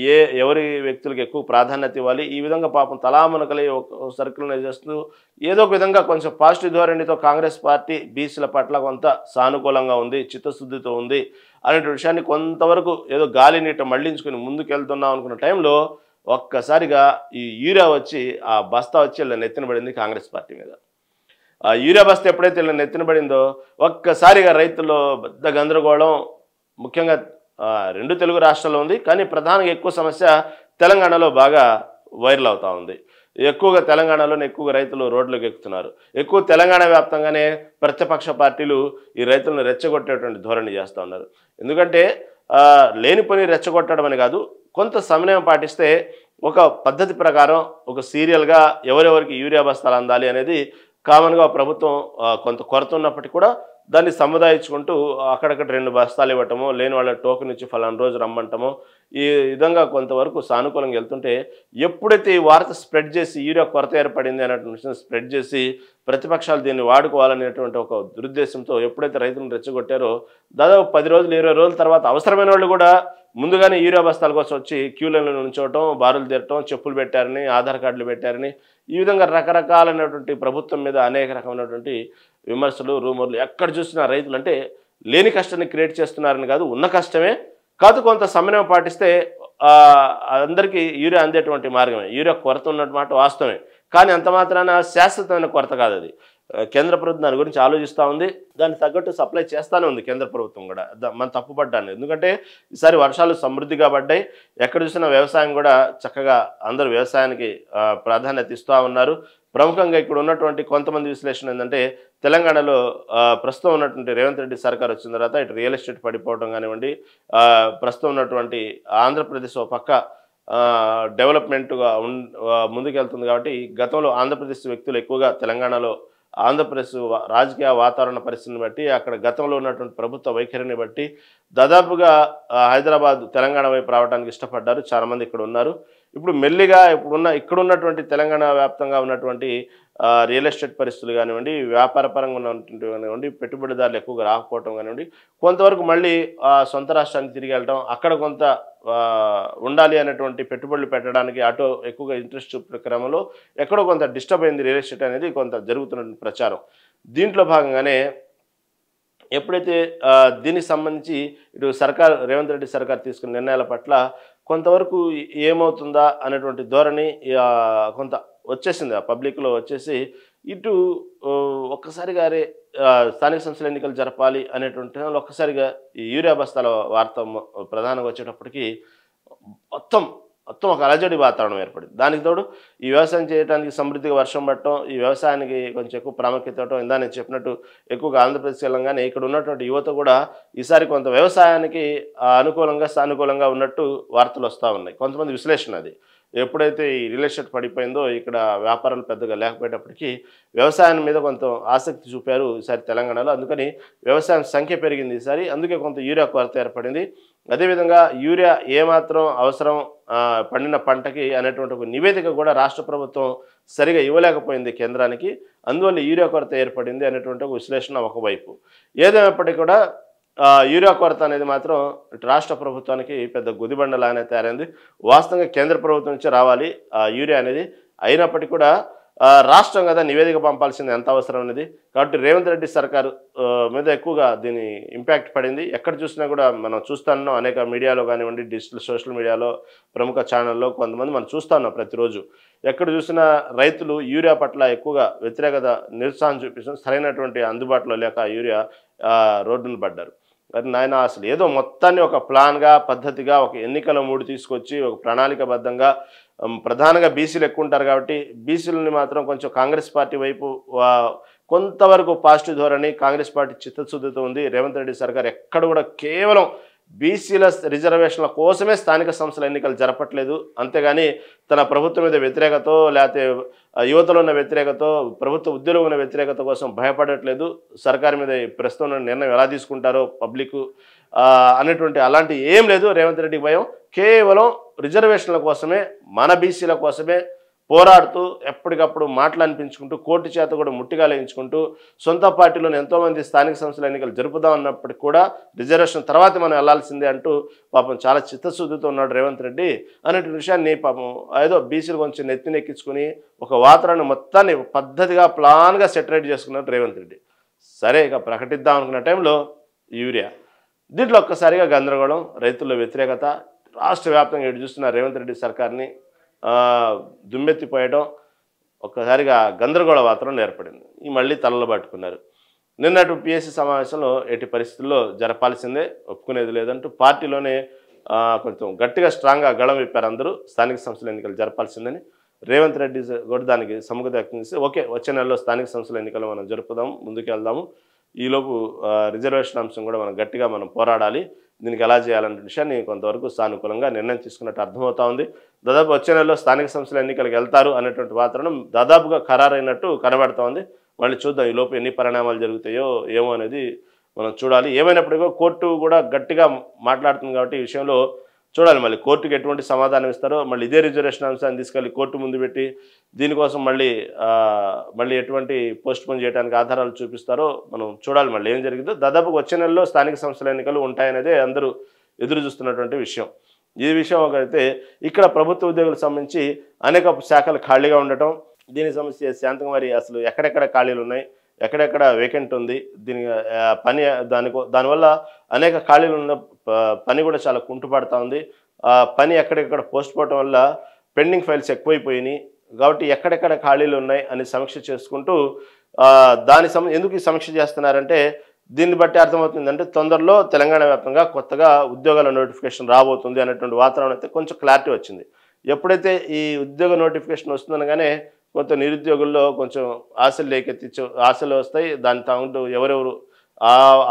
ఎవరి వ్యక్తులకు ఎక్కువ ప్రాధాన్యత ఇవ్వాలి, ఈ విధంగా పాపం తలామునకలి ఒక సర్కిల్ని చేస్తూ ఏదో ఒక విధంగా కొంచెం పాజిటివ్ ధోరణితో కాంగ్రెస్ పార్టీ బీసీల పట్ల కొంత సానుకూలంగా ఉంది, చిత్తశుద్ధితో ఉంది అనే విషయాన్ని కొంతవరకు ఏదో గాలి నీట మళ్లించుకుని ముందుకు వెళ్తున్నాం అనుకున్న టైంలో ఒక్కసారిగా ఈ యూరియా వచ్చి ఆ బస్తా వచ్చి ఇలా నెత్తిన పడింది కాంగ్రెస్ పార్టీ మీద. ఆ యూరియా బస్తా ఎప్పుడైతే ఇలా నెత్తిన పడిందో ఒక్కసారిగా రైతుల్లో పెద్ద గందరగోళం. ముఖ్యంగా 2 తెలుగు రాష్ట్రాల్లో ఉంది, కానీ ప్రధానంగా ఎక్కువ సమస్య తెలంగాణలో బాగా వైరల్ అవుతూ ఉంది. ఎక్కువగా తెలంగాణలోనే ఎక్కువగా రైతులు రోడ్లకు ఎక్కుతున్నారు. ఎక్కువ తెలంగాణ వ్యాప్తంగానే ప్రతిపక్ష పార్టీలు ఈ రైతులను రెచ్చగొట్టేటువంటి ధోరణి చేస్తూ ఉన్నారు. ఎందుకంటే లేని పని రెచ్చగొట్టడం అని కాదు, కొంత సమన్వయం పాటిస్తే ఒక పద్ధతి ప్రకారం ఒక సీరియల్గా ఎవరెవరికి యూరియా బస్తాలు అందాలి అనేది కామన్గా ప్రభుత్వం కొంత కొరత ఉన్నప్పటికీ కూడా దాన్ని సముదాయించుకుంటూ అక్కడక్కడ 2 బస్తాలు ఇవ్వటము, లేని వాళ్ళ టోకెన్ ఇచ్చి ఫలానా రోజు రమ్మంటము, ఈ విధంగా కొంతవరకు సానుకూలంగా వెళ్తుంటే ఎప్పుడైతే ఈ వార్త స్ప్రెడ్ చేసి యూరియా కొరత ఏర్పడింది అనేటువంటి విషయం స్ప్రెడ్ చేసి ప్రతిపక్షాలు దీన్ని వాడుకోవాలనేటువంటి ఒక దురుద్దేశంతో ఎప్పుడైతే రైతులను రెచ్చగొట్టారో దాదాపు 10 రోజులు 20 రోజుల తర్వాత అవసరమైన వాళ్ళు కూడా ముందుగానే యూరియా బస్తాల కోసం వచ్చి క్యూ లైన్లో నుంచోవటం, బారులు తీరటం, చెప్పులు పెట్టారని, ఆధార్ కార్డులు పెట్టారని, ఈ విధంగా రకరకాలైనటువంటి ప్రభుత్వం మీద అనేక రకమైనటువంటి విమర్శలు, రూమర్లు. ఎక్కడ చూసినా రైతులు అంటే లేని కష్టాన్ని క్రియేట్ చేస్తున్నారని కాదు, ఉన్న కష్టమే కాదు, కొంత సమన్వయం పాటిస్తే అందరికీ యూరియా అందేటువంటి మార్గమే. యూరియా కొరత ఉన్నమాట వాస్తవమే, కానీ అంత మాత్రాన శాశ్వతమైన కొరత కాదు అది. కేంద్ర ప్రభుత్వం దాని గురించి ఆలోచిస్తూ ఉంది, దానికి తగ్గట్టు సప్లై చేస్తూనే ఉంది కేంద్ర ప్రభుత్వం కూడా. మనం తప్పుపడ్డాను, ఎందుకంటే ఈసారి వర్షాలు సమృద్ధిగా పడ్డాయి. ఎక్కడ చూసినా వ్యవసాయం కూడా చక్కగా అందరూ వ్యవసాయానికి ప్రాధాన్యత ఇస్తూ ఉన్నారు. ప్రముఖంగా ఇక్కడ ఉన్నటువంటి కొంతమంది విశ్లేషణ ఏంటంటే తెలంగాణలో ప్రస్తుతం ఉన్నటువంటి రేవంత్ రెడ్డి సర్కార్ వచ్చిన తర్వాత ఇటు రియల్ ఎస్టేట్ పడిపోవడం కానివ్వండి, ప్రస్తుతం ఉన్నటువంటి ఆంధ్రప్రదేశ్ ఒక పక్క డెవలప్మెంట్గా ముందుకెళ్తుంది. కాబట్టి గతంలో ఆంధ్రప్రదేశ్ వ్యక్తులు ఎక్కువగా తెలంగాణలో ఆంధ్రప్రదేశ్ రాజకీయ వాతావరణ పరిస్థితిని బట్టి అక్కడ గతంలో ఉన్నటువంటి ప్రభుత్వ వైఖరిని బట్టి దాదాపుగా హైదరాబాద్ తెలంగాణ వైపు రావడానికి ఇష్టపడ్డారు, చాలామంది ఇక్కడ ఉన్నారు. ఇప్పుడు మెల్లిగా ఇక్కడ ఉన్నటువంటి తెలంగాణ వ్యాప్తంగా ఉన్నటువంటి రియల్ ఎస్టేట్ పరిస్థితులు కానివ్వండి, వ్యాపార పరంగా ఉన్నటువంటి కానివ్వండి, పెట్టుబడిదారులు ఎక్కువగా రాకపోవడం కానివ్వండి, కొంతవరకు మళ్ళీ సొంత రాష్ట్రానికి తిరిగి వెళ్ళటం, అక్కడ కొంత ఉండాలి అనేటువంటి పెట్టుబడులు పెట్టడానికి అటు ఎక్కువగా ఇంట్రెస్ట్ చూపిన క్రమంలో ఎక్కడో కొంత డిస్టర్బ్ అయింది రియల్ ఎస్టేట్ అనేది కొంత జరుగుతున్న ప్రచారం. దీంట్లో భాగంగానే ఎప్పుడైతే దీనికి సంబంధించి ఇటు సర్కార్ రేవంత్ రెడ్డి సర్కార్ తీసుకున్న నిర్ణయాల పట్ల కొంతవరకు ఏమవుతుందా అనేటువంటి ధోరణి కొంత వచ్చేసింది, ఆ పబ్లిక్లో వచ్చేసి ఇటు ఒక్కసారిగా అరే స్థానిక సంస్థల ఎన్నికలు జరపాలి అనేటువంటి ఒక్కసారిగా ఈ యూరియా బస్తాల వార్త ప్రధానంగా వచ్చేటప్పటికి మొత్తం మొత్తం ఒక అలజడి వాతావరణం ఏర్పడింది. దానికి తోడు ఈ వ్యవసాయం చేయడానికి సమృద్ధిగా వర్షం పడటం, ఈ వ్యవసాయానికి కొంచెం ఎక్కువ ప్రాముఖ్యత ఇవ్వటం, ఇందా నేను చెప్పినట్టు ఎక్కువగా ఆంధ్రప్రదేశ్ వెళ్ళంగానే ఇక్కడ ఉన్నటువంటి యువత కూడా ఈసారి కొంత వ్యవసాయానికి అనుకూలంగా సానుకూలంగా ఉన్నట్టు వార్తలు వస్తూ ఉన్నాయి. కొంతమంది విశ్లేషణ అది ఎప్పుడైతే ఈ రియల్ ఎస్టేట్ పడిపోయిందో ఇక్కడ వ్యాపారాలు పెద్దగా లేకపోయేటప్పటికీ వ్యవసాయం మీద కొంత ఆసక్తి చూపారు ఈసారి తెలంగాణలో. అందుకని వ్యవసాయం సంఖ్య పెరిగింది ఈసారి, అందుకే కొంత యూరియా కొరత ఏర్పడింది. అదేవిధంగా యూరియా ఏమాత్రం అవసరం పండిన పంటకి అనేటువంటి ఒక నివేదిక కూడా రాష్ట్ర ప్రభుత్వం సరిగా ఇవ్వలేకపోయింది కేంద్రానికి, అందువల్ల యూరియా కొరత ఏర్పడింది అనేటువంటి ఒక విశ్లేషణ ఒకవైపు. ఏదేమైనప్పటికీ కూడా యూరియా కొరత అనేది మాత్రం రాష్ట్ర ప్రభుత్వానికి పెద్ద గుదిబండలానే తయారైంది. వాస్తవంగా కేంద్ర ప్రభుత్వం నుంచి రావాలి యూరియా అనేది, అయినప్పటికీ కూడా రాష్ట్రం కదా నివేదిక పంపాల్సింది ఎంత అవసరం అనేది. కాబట్టి రేవంత్ రెడ్డి సర్కారు మీద ఎక్కువగా దీని ఇంపాక్ట్ పడింది. ఎక్కడ చూసినా కూడా మనం చూస్తున్నాం, అనేక మీడియాలో కానివ్వండి, డిజిటల్ సోషల్ మీడియాలో ప్రముఖ ఛానల్లో కొంతమంది మనం చూస్తున్నాం ప్రతిరోజు. ఎక్కడ చూసినా రైతులు యూరియా పట్ల ఎక్కువగా వ్యతిరేకత నిరుత్సాహం చూపిస్తూ సరైనటువంటి అందుబాటులో లేక యూరియా రోడ్డును పడ్డారు. మరి నాయన అసలు ఏదో మొత్తాన్ని ఒక ప్లాన్గా పద్ధతిగా ఒక ఎన్నికల మూడు తీసుకొచ్చి ఒక ప్రణాళికబద్ధంగా ప్రధానంగా బీసీలు ఎక్కువ ఉంటారు కాబట్టి బీసీలని మాత్రం కొంచెం కాంగ్రెస్ పార్టీ వైపు కొంతవరకు పాజిటివ్ ధోరణి, కాంగ్రెస్ పార్టీ చిత్తశుద్ధితో ఉంది. రేవంత్ రెడ్డి సర్కార్ ఎక్కడ కూడా కేవలం బీసీల రిజర్వేషన్ల కోసమే స్థానిక సంస్థల ఎన్నికలు జరపట్లేదు, అంతేగాని తన ప్రభుత్వం మీద వ్యతిరేకతో లేకపోతే యువతలో ఉన్న వ్యతిరేకతో ప్రభుత్వ ఉద్యోగంలో ఉన్న వ్యతిరేకత కోసం భయపడట్లేదు. సర్కారు మీద ప్రస్తుతం నిర్ణయం ఎలా తీసుకుంటారో పబ్లిక్ అనేటువంటి అలాంటి ఏం లేదు రేవంత్ రెడ్డికి భయం. కేవలం రిజర్వేషన్ల కోసమే, మన బీసీల కోసమే పోరాడుతూ ఎప్పటికప్పుడు మాటలు అనిపించుకుంటూ కోర్టు చేత కూడా ముట్టిగా లేయించుకుంటూ సొంత పార్టీలోని ఎంతోమంది స్థానిక సంస్థల ఎన్నికలు జరుపుదాం అన్నప్పటికీ కూడా రిజర్వేషన్ తర్వాత మనం వెళ్లాల్సిందే అంటూ పాపం చాలా చిత్తశుద్ధితో ఉన్నాడు రేవంత్ రెడ్డి అనేటువంటి విషయాన్ని పాపం ఏదో బీసీలు కొంచెం నెత్తినెక్కించుకుని ఒక వాతావరణం మొత్తాన్ని పద్ధతిగా ప్లాన్గా సెటరేట్ చేసుకున్నాడు రేవంత్ రెడ్డి. సరే ఇక ప్రకటిద్దాం అనుకున్న టైంలో యూరియా, దీంట్లో ఒక్కసారిగా గందరగోళం, రైతుల్లో వ్యతిరేకత, రాష్ట్ర వ్యాప్తంగా ఎటు చూస్తున్న రేవంత్ రెడ్డి సర్కార్ని దుమ్మెత్తిపోయడం, ఒక్కసారిగా గందరగోళ వాతావరణం ఏర్పడింది. ఈ మళ్ళీ తలలు పట్టుకున్నారు. నిన్నటి పిఎస్సి సమావేశంలో ఎట్టి పరిస్థితుల్లో జరపాల్సిందే, ఒప్పుకునేది లేదంటూ పార్టీలోనే కొంచెం గట్టిగా స్ట్రాంగ్గా గళం విప్పారు అందరూ. స్థానిక సంస్థల ఎన్నికలు జరపాల్సిందని రేవంత్ రెడ్డి కూడా దానికి సముఖత వ్యక్తం చేసి ఓకే వచ్చే నెలలో స్థానిక సంస్థల ఎన్నికలు మనం జరుపుదాం, ముందుకు వెళ్దాము, ఈలోపు రిజర్వేషన్ అంశం కూడా మనం గట్టిగా మనం పోరాడాలి, దీనికి ఎలా చేయాలనే విషయాన్ని కొంతవరకు సానుకూలంగా నిర్ణయం తీసుకున్నట్టు అర్థమవుతా ఉంది. దాదాపు వచ్చే నెలలో స్థానిక సంస్థల ఎన్నికలకు వెళ్తారు అనేటువంటి వాతావరణం దాదాపుగా ఖరారైనట్టు కనబడుతూ ఉంది. మళ్ళీ చూద్దాం ఈలోపు ఎన్ని పరిణామాలు జరుగుతాయో ఏమో అనేది మనం చూడాలి. ఏమైనప్పటికీ కోర్టు కూడా గట్టిగా మాట్లాడుతుంది కాబట్టి ఈ విషయంలో చూడాలి మళ్ళీ కోర్టుకి ఎటువంటి సమాధానం ఇస్తారో. మళ్ళీ ఇదే రిజర్వేషన్ అంశాన్ని తీసుకెళ్ళి కోర్టు ముందు పెట్టి దీనికోసం మళ్ళీ ఎటువంటి పోస్ట్ పోన్ చేయడానికి ఆధారాలు చూపిస్తారో మనం చూడాలి మళ్ళీ ఏం జరిగిందో. దాదాపు వచ్చే నెలలో స్థానిక సంస్థల ఎన్నికలు ఉంటాయనేదే అందరూ ఎదురు చూస్తున్నటువంటి విషయం. ఈ విషయం ఒకైతే ఇక్కడ ప్రభుత్వ ఉద్యోగులకు సంబంధించి అనేక శాఖలు ఖాళీగా ఉండటం, దీనికి సంబంధించి శాంతకుమారి అసలు ఎక్కడెక్కడ ఖాళీలు ఉన్నాయి, ఎక్కడెక్కడ వేకెంట్ ఉంది, దీని పని దానివల్ల అనేక ఖాళీలు ఉన్న పని కూడా చాలా కుంటుపడతా ఉంది. పని ఎక్కడెక్కడ పోస్ట్ పోవటం వల్ల పెండింగ్ ఫైల్స్ ఎక్కువైపోయినాయి కాబట్టి ఎక్కడెక్కడ ఖాళీలు ఉన్నాయి అని సమీక్ష చేసుకుంటూ ఎందుకు ఈ సమీక్ష చేస్తున్నారంటే దీన్ని బట్టి అర్థమవుతుందంటే తొందరలో తెలంగాణ వ్యాప్తంగా కొత్తగా ఉద్యోగాల నోటిఫికేషన్ రాబోతుంది అనేటువంటి వాతావరణం అయితే కొంచెం క్లారిటీ వచ్చింది. ఎప్పుడైతే ఈ ఉద్యోగ నోటిఫికేషన్ వస్తుందనగానే కొంత నిరుద్యోగుల్లో కొంచెం ఆశలు వస్తాయి. దాని తాగుంటూ ఎవరెవరు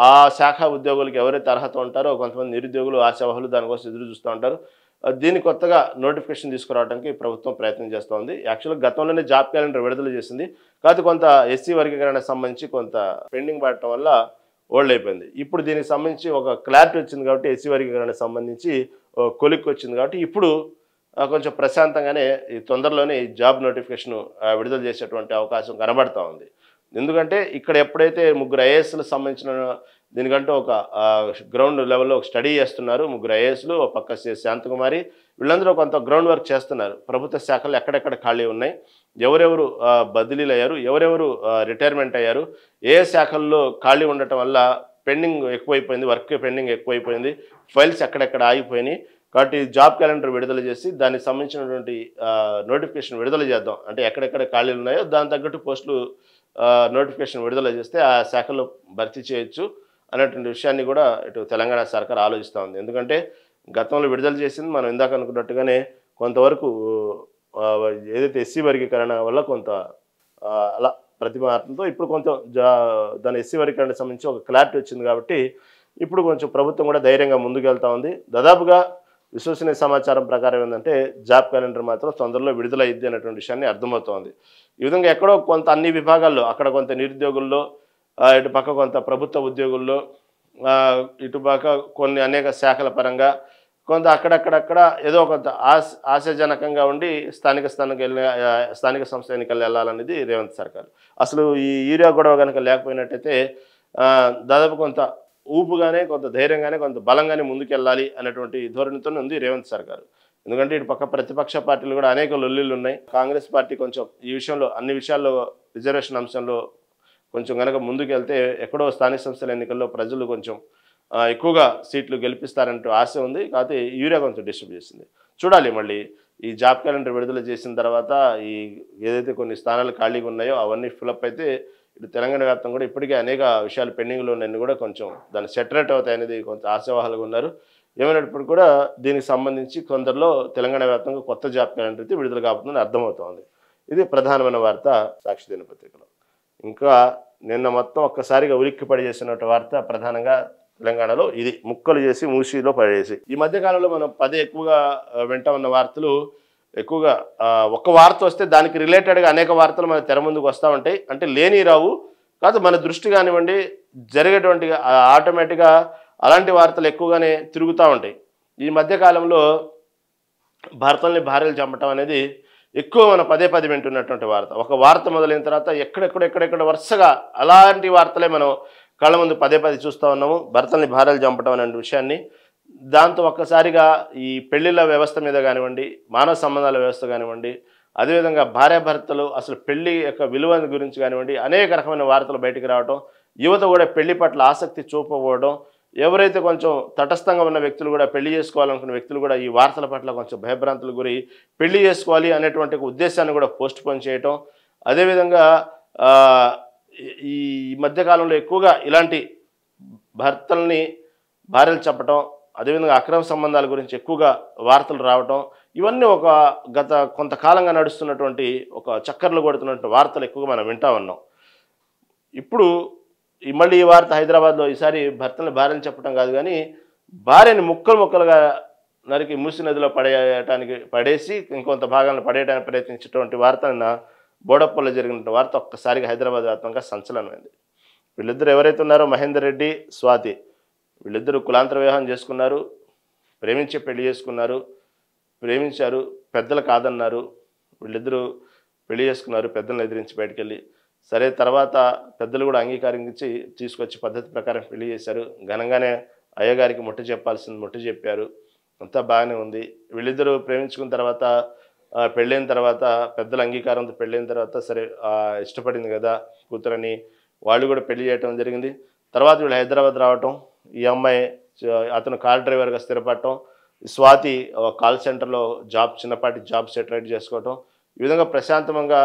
ఆ శాఖ ఉద్యోగులకు ఎవరైతే అర్హత ఉంటారో కొంతమంది నిరుద్యోగులు ఆశావహులు దానికోసం ఎదురు చూస్తూ ఉంటారు. దీన్ని కొత్తగా నోటిఫికేషన్ తీసుకురావడానికి ప్రభుత్వం ప్రయత్నం చేస్తోంది. యాక్చువల్గా గతంలోనే జాబ్ క్యాలెండర్ విడుదల చేసింది, కాకపోతే కొంత ఎస్సీ వర్గీకరణకు సంబంధించి కొంత పెండింగ్ పడటం వల్ల ఓల్డ్ అయిపోయింది. ఇప్పుడు దీనికి సంబంధించి ఒక క్లారిటీ వచ్చింది కాబట్టి ఎస్సీ వర్గీకరణకు సంబంధించి కొలిక్కి వచ్చింది కాబట్టి ఇప్పుడు కొంచెం ప్రశాంతంగానే ఈ తొందరలోనే ఈ జాబ్ నోటిఫికేషన్ విడుదల చేసేటువంటి అవకాశం కనబడతా ఉంది. ఎందుకంటే ఇక్కడ ఎప్పుడైతే ముగ్గురు ఐఏఎస్‌లకు సంబంధించిన దీనికంటూ ఒక గ్రౌండ్ లెవెల్‌లో ఒక స్టడీ చేస్తున్నారు. ముగ్గురు ఐఏఎస్‌లు, ఒక పక్క శాంతకుమారి, వీళ్ళందరూ కొంత గ్రౌండ్ వర్క్ చేస్తున్నారు. ప్రభుత్వ శాఖలు ఎక్కడెక్కడ ఖాళీ ఉన్నాయి, ఎవరెవరు బదిలీలు అయ్యారు, ఎవరెవరు రిటైర్మెంట్ అయ్యారు, ఏ శాఖల్లో ఖాళీ ఉండటం వల్ల పెండింగ్ ఎక్కువైపోయింది, వర్క్ పెండింగ్ ఎక్కువైపోయింది, ఫైల్స్ ఎక్కడెక్కడ ఆగిపోయినాయి. కాబట్టి జాబ్ క్యాలెండర్ విడుదల చేసి దానికి సంబంధించినటువంటి నోటిఫికేషన్ విడుదల చేద్దాం. అంటే ఎక్కడెక్కడ ఖాళీలు ఉన్నాయో దాని తగ్గట్టు పోస్టులు నోటిఫికేషన్ విడుదల చేస్తే ఆ శాఖల్లో భర్తీ చేయొచ్చు అనేటువంటి విషయాన్ని కూడా ఇటు తెలంగాణ సర్కార్ ఆలోచిస్తూ ఉంది. ఎందుకంటే గతంలో విడుదల చేసింది మనం ఇందాక అనుకున్నట్టుగానే కొంతవరకు ఏదైతే ఎస్సీ వర్గీకరణ వల్ల కొంత అలా ప్రతిమాటంతో ఇప్పుడు కొంచెం దాని ఎస్సీ వర్గీకరణకు సంబంధించి ఒక క్లారిటీ వచ్చింది. కాబట్టి ఇప్పుడు కొంచెం ప్రభుత్వం కూడా ధైర్యంగా ముందుకు వెళ్తూ ఉంది. దాదాపుగా విశ్వసనీయ సమాచారం ప్రకారం ఏంటంటే జాబ్ క్యాలెండర్ మాత్రం తొందరలో విడుదలయ్యిద్ది అనేటువంటి విషయాన్ని అర్థమవుతోంది. ఈ విధంగా ఎక్కడో కొంత అన్ని విభాగాల్లో అక్కడ కొంత నిరుద్యోగుల్లో, ఇటు పక్క కొంత ప్రభుత్వ ఉద్యోగుల్లో, ఇటు పక్క కొన్ని అనేక శాఖల పరంగా కొంత అక్కడక్కడక్కడ ఏదో కొంత ఆశాజనకంగా ఉండి స్థానిక సంస్థ ఎన్నికలు వెళ్ళాలనేది రేవంత్ సర్కార్. అసలు ఈ యూరియా గొడవ కనుక లేకపోయినట్టయితే దాదాపు కొంత ఊపుగానే, కొంత ధైర్యంగానే, కొంత బలంగానే ముందుకెళ్ళాలి అనేటువంటి ధోరణితోనే ఉంది రేవంత్ సర్కార్. ఎందుకంటే ఇటు పక్క ప్రతిపక్ష పార్టీలు కూడా అనేక లొల్లిలు ఉన్నాయి. కాంగ్రెస్ పార్టీ కొంచెం ఈ విషయంలో అన్ని విషయాల్లో రిజర్వేషన్ అంశంలో కొంచెం కనుక ముందుకెళ్తే ఎక్కడో స్థానిక సంస్థల ఎన్నికల్లో ప్రజలు కొంచెం ఎక్కువగా సీట్లు గెలిపిస్తారంటూ ఆశ ఉంది. కాకపోతే యూరియా కొంచెం డిస్టర్బ్ చేసింది. చూడాలి మళ్ళీ ఈ జాబ్ క్యాలెండర్ విడుదల చేసిన తర్వాత ఈ ఏదైతే కొన్ని స్థానాలు ఖాళీగా ఉన్నాయో అవన్నీ ఫిలప్ అయితే ఇటు తెలంగాణ వ్యాప్తం కూడా ఇప్పటికే అనేక విషయాలు పెండింగ్లో ఉన్నాయని కూడా కొంచెం దాన్ని సెటరేట్ అవుతాయి అనేది కొంత ఆశావాహాలుగా ఉన్నారు. ఏమైనప్పుడు కూడా దీనికి సంబంధించి కొందరిలో తెలంగాణ వ్యాప్తంగా కొత్త జాబ్ క్యాలెండర్ అయితే విడుదల కాబోతుందని అర్థమవుతోంది. ఇది ప్రధానమైన వార్త సాక్షి దినపత్రికలో. ఇంకా నిన్న మొత్తం ఒక్కసారిగా ఉలిక్కి పడిచేసినటువంటి వార్త ప్రధానంగా తెలంగాణలో ఇది ముక్కలు చేసి మూసీలో పడేసి. ఈ మధ్యకాలంలో మనం ఎక్కువగా వెంట ఉన్న వార్తలు ఎక్కువగా ఒక వార్త వస్తే దానికి రిలేటెడ్గా అనేక వార్తలు మన తెర ముందుకు వస్తూ ఉంటాయి. అంటే లేని రావు కాదు, మన దృష్టి కానివ్వండి జరిగేటువంటి ఆటోమేటిక్గా అలాంటి వార్తలు ఎక్కువగానే తిరుగుతూ ఉంటాయి. ఈ మధ్యకాలంలో భర్తల్ని భార్యలు చంపటం అనేది ఎక్కువ మనం పదే వింటున్నటువంటి వార్త. ఒక వార్త మొదలైన తర్వాత ఎక్కడెక్కడ వరుసగా అలాంటి వార్తలే మనం కళ్ళ ముందు పదే చూస్తూ ఉన్నాము. భర్తల్ని భార్యలు చంపటం అనే విషయాన్ని. దాంతో ఒక్కసారిగా ఈ పెళ్లిళ్ళ వ్యవస్థ మీద కానివ్వండి, మానవ సంబంధాల వ్యవస్థ కానివ్వండి, అదేవిధంగా భార్యాభర్తలు అసలు పెళ్లి యొక్క విలువ గురించి కానివ్వండి అనేక రకమైన వార్తలు బయటికి రావటం, యువత కూడా పెళ్లి పట్ల ఆసక్తి చూపకపోవడం, ఎవరైతే కొంచెం తటస్థంగా ఉన్న వ్యక్తులు కూడా పెళ్లి చేసుకోవాలనుకున్న వ్యక్తులు కూడా ఈ వార్తల పట్ల కొంచెం భయభ్రాంతులు గురి పెళ్లి చేసుకోవాలి అనేటువంటి ఉద్దేశాన్ని కూడా పోస్ట్ పోన్ చేయటం, అదేవిధంగా ఈ మధ్యకాలంలో ఎక్కువగా ఇలాంటి భార్యలు చెప్పటం, అదేవిధంగా అక్రమ సంబంధాల గురించి ఎక్కువగా వార్తలు రావటం, ఇవన్నీ ఒక గత కొంతకాలంగా నడుస్తున్నటువంటి ఒక చక్కర్లు కొడుతున్నటువంటి వార్తలు ఎక్కువగా మనం వింటా ఉన్నాం. ఇప్పుడు మళ్ళీ ఈ వార్త హైదరాబాద్లో ఈసారి భర్తల్ని భార్యను చెప్పడం కాదు కానీ భార్యని ముక్కలుగా నరికి మూసి నదిలో పడేసి ఇంకొంత భాగాలను పడేయడానికి ప్రయత్నించేటువంటి వార్త నిన్న బోడప్పల్లో జరిగిన వార్త ఒక్కసారిగా హైదరాబాద్ వ్యాప్తంగా సంచలనమైంది. వీళ్ళిద్దరు ఎవరైతే ఉన్నారో మహేందర్ రెడ్డి, స్వాతి, వీళ్ళిద్దరూ కులాంతర వివాహం చేసుకున్నారు, ప్రేమించి పెళ్లి చేసుకున్నారు, ప్రేమించారు, పెద్దలు కాదన్నారు, వీళ్ళిద్దరూ పెళ్లి చేసుకున్నారు పెద్దలను ఎదిరించి బయటకెళ్ళి. సరే తర్వాత పెద్దలు కూడా అంగీకరించి తీసుకొచ్చి పద్ధతి ప్రకారం పెళ్లి చేశారు. ఘనంగానే అయ్యగారికి ముట్ట చెప్పాల్సింది ముట్ట చెప్పారు, అంతా బాగానే ఉంది. వీళ్ళిద్దరూ ప్రేమించుకున్న తర్వాత పెళ్ళైన తర్వాత పెద్దల అంగీకారంతో పెళ్ళైన తర్వాత సరే ఇష్టపడింది కదా కూతురని వాళ్ళు కూడా పెళ్లి చేయటం జరిగింది. తర్వాత వీళ్ళు హైదరాబాద్ రావటం, ఈ అమ్మాయి అతను కార్ డ్రైవర్గా స్థిరపడటం, స్వాతి కాల్ సెంటర్లో చిన్నపాటి జాబ్ సెటిలైట్ చేసుకోవటం, ఈ విధంగా ప్రశాంతంగా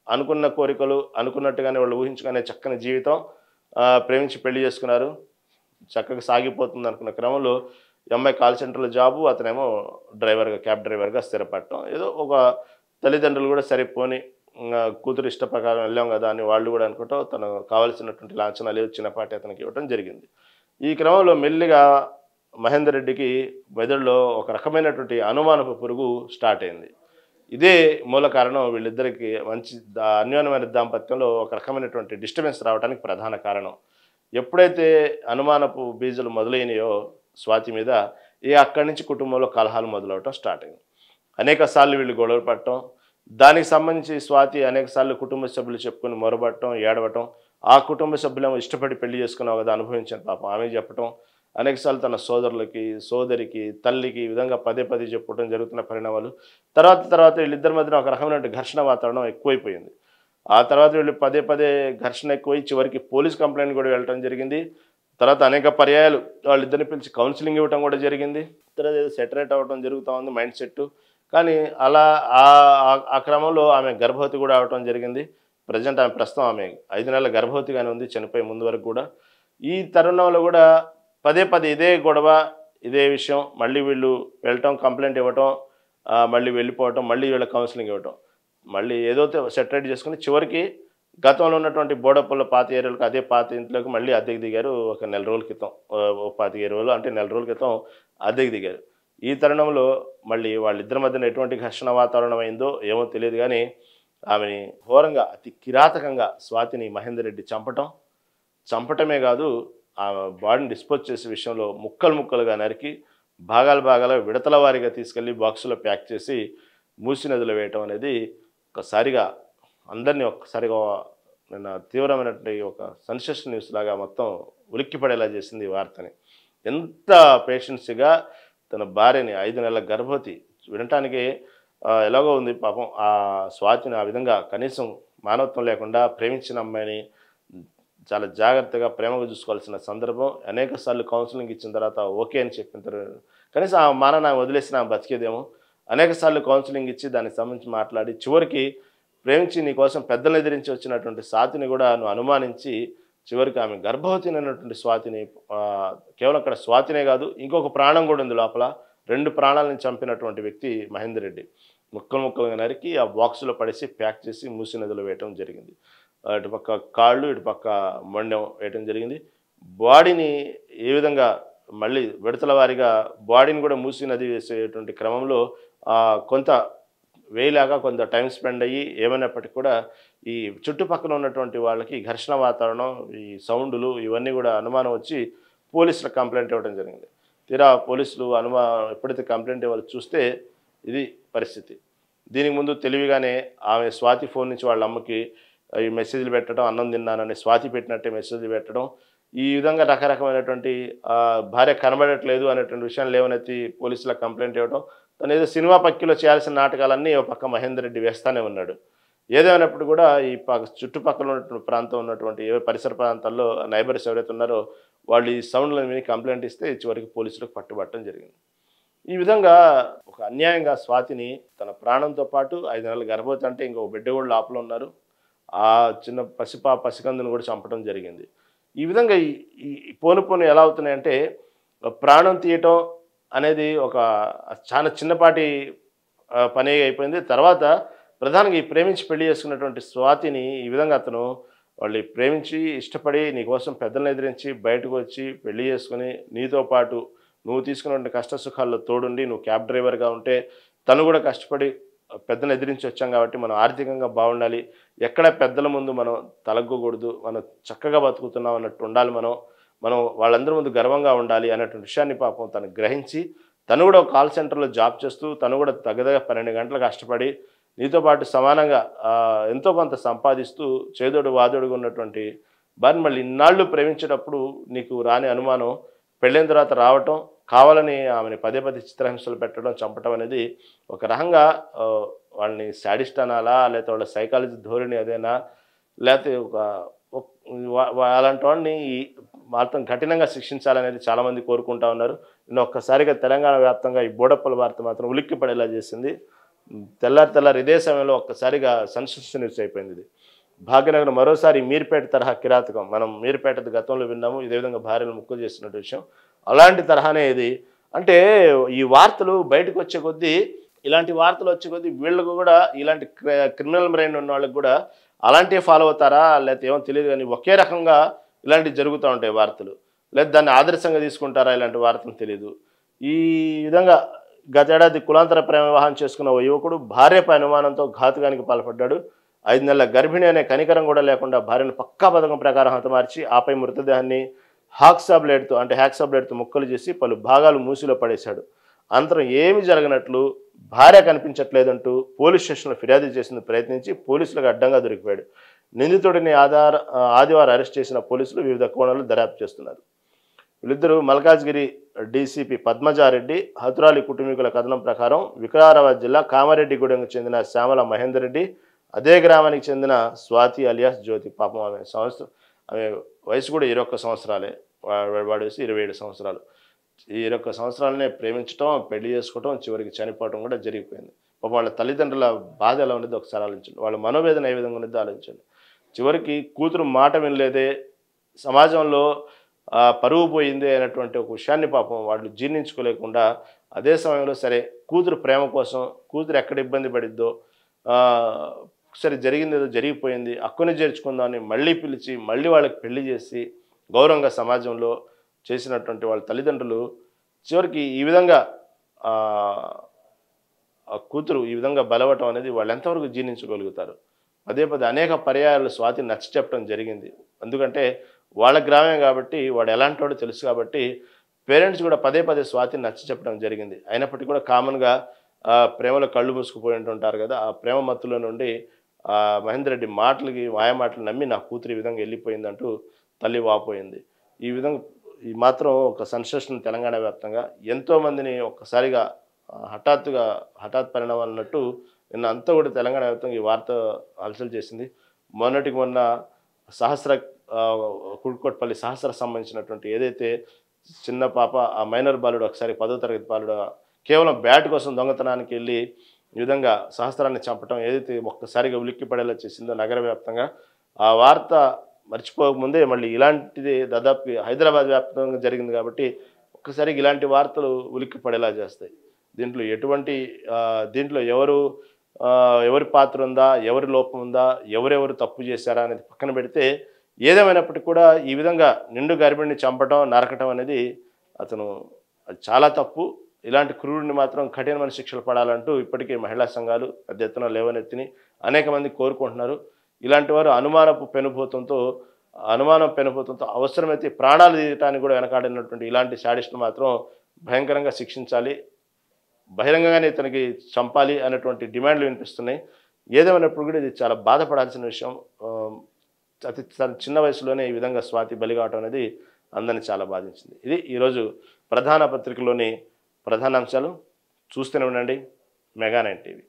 అనుకున్న కోరికలు అనుకున్నట్టుగానే వాళ్ళు ఊహించుకునే చక్కని జీవితం ప్రేమించి పెళ్లి చేసుకున్నారు. చక్కగా సాగిపోతుంది అనుకున్న క్రమంలో ఈ అమ్మాయి కాల్ సెంటర్లో జాబు, అతనేమో క్యాబ్ డ్రైవర్గా స్థిరపడటం. ఏదో ఒక తల్లిదండ్రులు కూడా సరిపోని కూతురు ఇష్ట ప్రకారం వెళ్ళాం కదా అని వాళ్ళు కూడా అనుకుంటాం తను కావాల్సినటువంటి లాంఛనాలు చిన్నపాటి అతనికి ఇవ్వటం జరిగింది. ఈ క్రమంలో మెల్లిగా మహేందర్ రెడ్డికి మెదడులో ఒక రకమైనటువంటి అనుమానపు పురుగు స్టార్ట్ అయింది. ఇదే మూల కారణం వీళ్ళిద్దరికి మంచి అన్యోన్యమైన దాంపత్యంలో ఒక రకమైనటువంటి డిస్టర్బెన్స్ రావడానికి ప్రధాన కారణం. ఎప్పుడైతే అనుమానపు బీజాలు మొదలైనయో స్వాతి మీద అక్కడి నుంచి కుటుంబంలో కలహాలు మొదలవటం స్టార్ట్ అయింది. అనేక సార్లు వీళ్ళు గొడవ పడటం, దానికి సంబంధించి స్వాతి అనేక సార్లు కుటుంబ సభ్యులు చెప్పుకొని మొరబడటం, ఏడవటం, ఆ కుటుంబ సభ్యులేమో ఇష్టపడి పెళ్లి చేసుకున్నావు కదా అనుభవించాను పాపం ఆమె చెప్పటం, అనేకసార్లు తన సోదరులకి, సోదరికి, తల్లికి ఈ విధంగా పదే పదే చెప్పుకోవడం జరుగుతున్న పరిణామాలు. తర్వాత తర్వాత వీళ్ళిద్దరి మధ్యన ఒక రకమైన ఘర్షణ వాతావరణం ఎక్కువైపోయింది. ఆ తర్వాత వీళ్ళు పదే పదే ఘర్షణ ఎక్కువై చివరికి పోలీస్ కంప్లైంట్ కూడా వెళ్ళటం జరిగింది. తర్వాత అనేక పర్యాయాలు వాళ్ళిద్దరిని పిలిచి కౌన్సిలింగ్ ఇవ్వటం కూడా జరిగింది. తర్వాత ఏదో సెటరేట్ అవ్వడం జరుగుతూ ఉంది మైండ్ సెట్. కానీ అలా ఆ క్రమంలో ఆమె గర్భవతి కూడా అవటం జరిగింది. ప్రజెంట్ ఆమె ప్రస్తుతం ఆమె 5 నెలల గర్భవతిగానే ఉంది చనిపోయే ముందు వరకు కూడా. ఈ తరుణంలో కూడా పదే పదే ఇదే గొడవ, ఇదే విషయం మళ్ళీ వీళ్ళు వెళ్ళటం, కంప్లైంట్ ఇవ్వటం, మళ్ళీ వెళ్ళిపోవటం, మళ్ళీ వీళ్ళ కౌన్సిలింగ్ ఇవ్వటం. మళ్ళీ ఏదో సెటరేట్ చేసుకుని చివరికి గతంలో ఉన్నటువంటి బోడపల్లి పాత ఏరియాలకు అదే పాత ఇంట్లోకి మళ్ళీ అద్దెకి దిగారు. ఒక నెల రోజుల క్రితం, ఓ 25 రోజులు అంటే నెల రోజుల క్రితం అద్దెకి దిగారు. ఈ తరుణంలో మళ్ళీ వాళ్ళిద్దరి మధ్యన ఎటువంటి ఘర్షణ వాతావరణం అయిందో ఏమో తెలియదు కానీ ఆమెని ఘోరంగా అతి కిరాతకంగా స్వాతిని మహేందర్ రెడ్డి చంపటమే కాదు, ఆమె బాడీని డిస్పోజ్ చేసే విషయంలో ముక్కలు ముక్కలుగా నరికి భాగాలు విడతల వారీగా తీసుకెళ్ళి బాక్సులో ప్యాక్ చేసి మూసీ నదిలో వేయటం అనేది ఒక్కసారిగా అందరినీ ఒక్కసారిగా నిన్న తీవ్రమైనటువంటి ఒక సెన్సేషన్ న్యూస్ లాగా మొత్తం ఉలిక్కిపడేలా చేసింది ఈ వార్తని. ఎంత పేషెన్స్గా తన భార్యని 5 నెలల గర్భవతి వినటానికి ఎలాగో ఉంది పాపం. ఆ స్వాతిని ఆ విధంగా కనీసం మానవత్వం లేకుండా ప్రేమించిన అమ్మాయిని చాలా జాగ్రత్తగా ప్రేమగా చూసుకోవాల్సిన సందర్భం. అనేక సార్లు కౌన్సిలింగ్ ఇచ్చిన తర్వాత ఓకే అని చెప్పిన తర్వాత కనీసం ఆ మానవ వదిలేసిన బతికేదేమో. అనేక సార్లు కౌన్సిలింగ్ ఇచ్చి దానికి సంబంధించి మాట్లాడి చివరికి ప్రేమించి నీ కోసం పెద్దలను ఎదిరించి వచ్చినటువంటి స్వాతిని కూడా నువ్వు అనుమానించి చివరికి ఆమె గర్భవతి అయినటువంటి స్వాతిని, కేవలం అక్కడ స్వాతినే కాదు ఇంకొక ప్రాణం కూడా ఉంది లోపల, 2 ప్రాణాలను చంపినటువంటి వ్యక్తి మహేందర్ రెడ్డి. ముక్కలుగా నరికి ఆ బాక్సులో పడేసి ప్యాక్ చేసి మూసీ నదిలో వేయటం జరిగింది. ఇటుపక్క కాళ్ళు, ఇటుపక్క మొండెం వేయటం జరిగింది. బాడీని ఏ విధంగా మళ్ళీ విడతల వారీగా బాడీని కూడా మూసీ నది వేసేటువంటి క్రమంలో కొంత వేయలాగా కొంత టైం స్పెండ్ అయ్యి ఏమైనప్పటికీ కూడా ఈ చుట్టుపక్కల ఉన్నటువంటి వాళ్ళకి ఘర్షణ వాతావరణం, ఈ సౌండ్లు ఇవన్నీ కూడా అనుమానం వచ్చి పోలీసులకు కంప్లైంట్ ఇవ్వడం జరిగింది. తీరా పోలీసులు ఎప్పుడైతే కంప్లైంట్ ఇవ్వాలో చూస్తే ఇది పరిస్థితి. దీనికి ముందు తెలివిగానే ఆమె స్వాతి ఫోన్ నుంచి వాళ్ళ అమ్మకి ఈ మెసేజ్లు పెట్టడం, అన్నం తిన్నానని స్వాతి పెట్టినట్టే మెసేజ్లు పెట్టడం, ఈ విధంగా రకరకమైనటువంటి భార్య కనబడట్లేదు అనేటువంటి విషయాన్ని లేవనెత్తి పోలీసులకు కంప్లైంట్ ఇవ్వడం, తను ఏదో సినిమా పక్కిలో చేయాల్సిన నాటకాలన్నీ ఒక పక్క మహేందర్ రెడ్డి వేస్తానే ఉన్నాడు. ఏదేమైనప్పుడు కూడా ఈ చుట్టుపక్కల ఉన్నటువంటి ప్రాంతం ఉన్నటువంటి పరిసర ప్రాంతాల్లో నైబర్స్ ఎవరైతే ఉన్నారో వాళ్ళు ఈ సౌండ్లను విని కంప్లైంట్ ఇస్తే చివరికి పోలీసులకు పట్టుబట్టడం జరిగింది. ఈ విధంగా ఒక అన్యాయంగా స్వాతిని తన ప్రాణంతో పాటు 5 నెలల గర్భవతి అంటే ఇంకొక బిడ్డ కూడా లోపల ఉన్నారు, ఆ చిన్న పసికందును కూడా చంపడం జరిగింది. ఈ విధంగా ఈ పోను ఎలా అవుతున్నాయంటే ప్రాణం తీయటం అనేది ఒక చాలా చిన్నపాటి పని అయిపోయింది. తర్వాత ప్రధానంగా ఈ ప్రేమించి పెళ్లి చేసుకున్నటువంటి స్వాతిని ఈ విధంగా అతను వాళ్ళు ప్రేమించి ఇష్టపడి నీకోసం పెద్దలను ఎదిరించి బయటకు వచ్చి పెళ్లి చేసుకుని నీతో పాటు నువ్వు తీసుకున్నటువంటి కష్ట సుఖాల్లో తోడుండి నువ్వు క్యాబ్ డ్రైవర్గా ఉంటే తను కూడా కష్టపడి పెద్దలను ఎదిరించి వచ్చాం కాబట్టి మనం ఆర్థికంగా బాగుండాలి, ఎక్కడ పెద్దల ముందు మనం తలగ్గకూడదు, మనం చక్కగా బతుకుతున్నాం అన్నట్టు ఉండాలి, మనం వాళ్ళందరి ముందు గర్వంగా ఉండాలి అన్నటువంటి విషయాన్ని పాపం తను గ్రహించి తను కూడా ఒక కాల్ సెంటర్లో జాబ్ చేస్తూ తను కూడా దగ్గర 12 గంటలు కష్టపడి నీతో పాటు సమానంగా ఎంతో కొంత సంపాదిస్తూ చేదోడు వాదోడుగా ఉన్నటువంటి భార్యను మళ్ళీ ఇన్నాళ్ళు ప్రేమించేటప్పుడు నీకు రాని అనుమానం పెళ్ళైన తర్వాత రావటం, కావాలని ఆమెని పదే పదే చిత్రహింసలు పెట్టడం, చంపటం అనేది ఒక రకంగా వాళ్ళని శాడిస్ట్ అనాలా, లేకపోతే వాళ్ళ సైకాలజీ ధోరణి అదేనా, లేకపోతే అలాంటి వాడిని మాత్రం కఠినంగా శిక్షించాలనేది చాలామంది కోరుకుంటా ఉన్నారు. నేను ఒక్కసారిగా తెలంగాణ వ్యాప్తంగా ఈ బోడప్పల వార్త మాత్రం ఉలిక్కి పడేలా చేసింది. తెల్లారి ఇదే సమయంలో ఒక్కసారిగా సెన్సేషన్ న్యూస్ అయిపోయింది. ఇది భాగ్యనగరం మరోసారి మీర్పేట తరహా కిరాతకం. మనం మీర్పేట గతంలో విన్నాము, ఇదే విధంగా భార్యను ముక్కు చేస్తున్న విషయం, అలాంటి తరహానే ఇది. అంటే ఈ వార్తలు బయటకు వచ్చే కొద్దీ, ఇలాంటి వార్తలు వచ్చే కొద్దీ వీళ్ళకు కూడా ఇలాంటి క్రిమినల్ బ్రెయిన్ ఉన్న వాళ్ళకి కూడా అలాంటివి ఫాలో అవుతారా లేకపోతే ఏమో తెలియదు, కానీ ఒకే రకంగా ఇలాంటివి జరుగుతూ ఉంటాయి వార్తలు, లేదా దాన్ని ఆదర్శంగా తీసుకుంటారా ఇలాంటి వార్తలు తెలియదు. ఈ విధంగా గతేడాది కులాంతర ప్రేమ వివాహం చేసుకున్న ఓ యువకుడు భార్యపై అనుమానంతో ఘాతుకానికి పాల్పడ్డాడు. 5 నెలల గర్భిణి అనే కనికరం కూడా లేకుండా భార్యను పక్కా పథకం ప్రకారం హతమార్చి ఆపై మృతదేహాన్ని హ్యాక్సా బ్లేడ్తో ముక్కలు చేసి పలు భాగాలు మూసిలో పడేశాడు. అంతరం ఏమి జరగనట్లు భార్య కనిపించట్లేదంటూ పోలీస్ స్టేషన్లో ఫిర్యాదు చేసిన ప్రయత్నించి పోలీసులకు అడ్డంగా దొరికిపోయాడు. నిందితుడిని ఆదివారం అరెస్ట్ చేసిన పోలీసులు వివిధ కోణాలు దర్యాప్తు చేస్తున్నారు. వీళ్ళిద్దరూ మల్కాజ్గిరి డీసీపీ పద్మజారెడ్డి, హతురాలి కుటుంబీకుల కథనం ప్రకారం వికారాబాద్ జిల్లా కామారెడ్డిగూడెంకు చెందిన శ్యామల మహేందర్ రెడ్డి, అదే గ్రామానికి చెందిన స్వాతి అలియాస్ జ్యోతి. పాపం ఆమె వయసు కూడా 21 సంవత్సరాలే, వాడి వయసు 27 సంవత్సరాలు. ఈ 21 సంవత్సరాలనే ప్రేమించడం, పెళ్లి చేసుకోవటం, చివరికి చనిపోవడం కూడా జరిగిపోయింది. పాపం వాళ్ళ తల్లిదండ్రుల బాధ ఎలా ఉండేది ఒకసారి ఆలోచించండి, వాళ్ళ మనోవేదన ఏ విధంగా ఉండేదో ఆలోచించండి. చివరికి కూతురు మాట వినలేదే, సమాజంలో పరువు పోయింది అనేటువంటి ఒక విషయాన్ని పాపం వాళ్ళు జీర్ణించుకోలేకుండా అదే సమయంలో సరే కూతురు ప్రేమ కోసం, కూతురు ఎక్కడ ఇబ్బంది పడిద్దో, సరే జరిగింది ఏదో జరిగిపోయింది, అక్కుని చేర్చుకుందామని మళ్ళీ పిలిచి మళ్ళీ వాళ్ళకి పెళ్లి చేసి గౌరవంగా సమాజంలో చేసినటువంటి వాళ్ళ తల్లిదండ్రులు చివరికి ఈ విధంగా ఆ కూతురు ఈ విధంగా బలవటం అనేది వాళ్ళు ఎంతవరకు జీర్ణించగలుగుతారు? పదే అనేక పర్యాయాలు స్వాతిని నచ్చ చెప్పడం జరిగింది. ఎందుకంటే వాళ్ళ గ్రామే కాబట్టి, వాడు ఎలాంటి వాడో తెలుసు కాబట్టి పేరెంట్స్ కూడా పదే స్వాతిని నచ్చ చెప్పడం జరిగింది. అయినప్పటికీ కూడా కామన్గా ప్రేమలో కళ్ళు మూసుకుపోయి ఉంటుంటారు కదా, ఆ ప్రేమ మత్తులో నుండి మహేందర్ రెడ్డి మాయమాటలు నమ్మి నా కూతురు ఈ విధంగా వెళ్ళిపోయిందంటూ తల్లి వాపోయింది. ఈ విధంగా మాత్రం ఒక సెన్సేషన్ తెలంగాణ వ్యాప్తంగా ఎంతోమందిని ఒక్కసారిగా హఠాత్ పరిణామం అన్నట్టు నిన్న అంతా కూడా తెలంగాణ వ్యాప్తంగా ఈ వార్త హల్చల్ చేసింది. మొన్నటికి మొన్న కుడుకోట్పల్లి సహస్ర సంబంధించినటువంటి ఏదైతే చిన్న పాప, ఆ మైనర్ బాలుడు ఒకసారి 10వ తరగతి బాలుడు కేవలం బ్యాట్ కోసం దొంగతనానికి వెళ్ళి ఈ విధంగా సహస్రాన్ని చంపటం ఏదైతే ఒక్కసారిగా ఉలిక్కి పడేలా చేసిందో నగర వ్యాప్తంగా, ఆ వార్త మర్చిపోకముందే మళ్ళీ ఇలాంటిది దాదాపు హైదరాబాద్ వ్యాప్తంగా జరిగింది కాబట్టి ఒక్కసారిగా ఇలాంటి వార్తలు ఉలిక్కి పడేలా చేస్తాయి. దీంట్లో ఎవరి పాత్ర ఉందా, ఎవరి లోపం ఉందా, ఎవరెవరు తప్పు చేశారా అనేది పక్కన పెడితే, ఏదేమైనప్పటికీ కూడా ఈ విధంగా నిండు గర్భిణిని చంపటం, నరకటం అనేది అది చాలా తప్పు. ఇలాంటి క్రూరుని మాత్రం కఠినమైన శిక్షలు పడాలంటూ ఇప్పటికే మహిళా సంఘాలు పెద్ద ఎత్తున లేవనెత్తిని అనేక మంది కోరుకుంటున్నారు. ఇలాంటి వారు అనుమానం పెనుభూతంతో అవసరమైతే ప్రాణాలు తీయటానికి కూడా వెనకాడినటువంటి ఇలాంటి శాడిస్ట్ను మాత్రం భయంకరంగా శిక్షించాలి, బహిరంగంగానే ఇతనికి చంపాలి అనేటువంటి డిమాండ్లు వినిపిస్తున్నాయి. ఏదేమైనప్పుడు కూడా ఇది చాలా బాధపడాల్సిన విషయం. అతి చిన్న వయసులోనే ఈ విధంగా స్వాతి బలి కావటం అనేది అందరినీ చాలా బాధించింది. ఇది ఈరోజు ప్రధాన పత్రికలోని ప్రధాన అంశాలు. చూస్తూనే ఉండండి మెగా 9 టీవీ.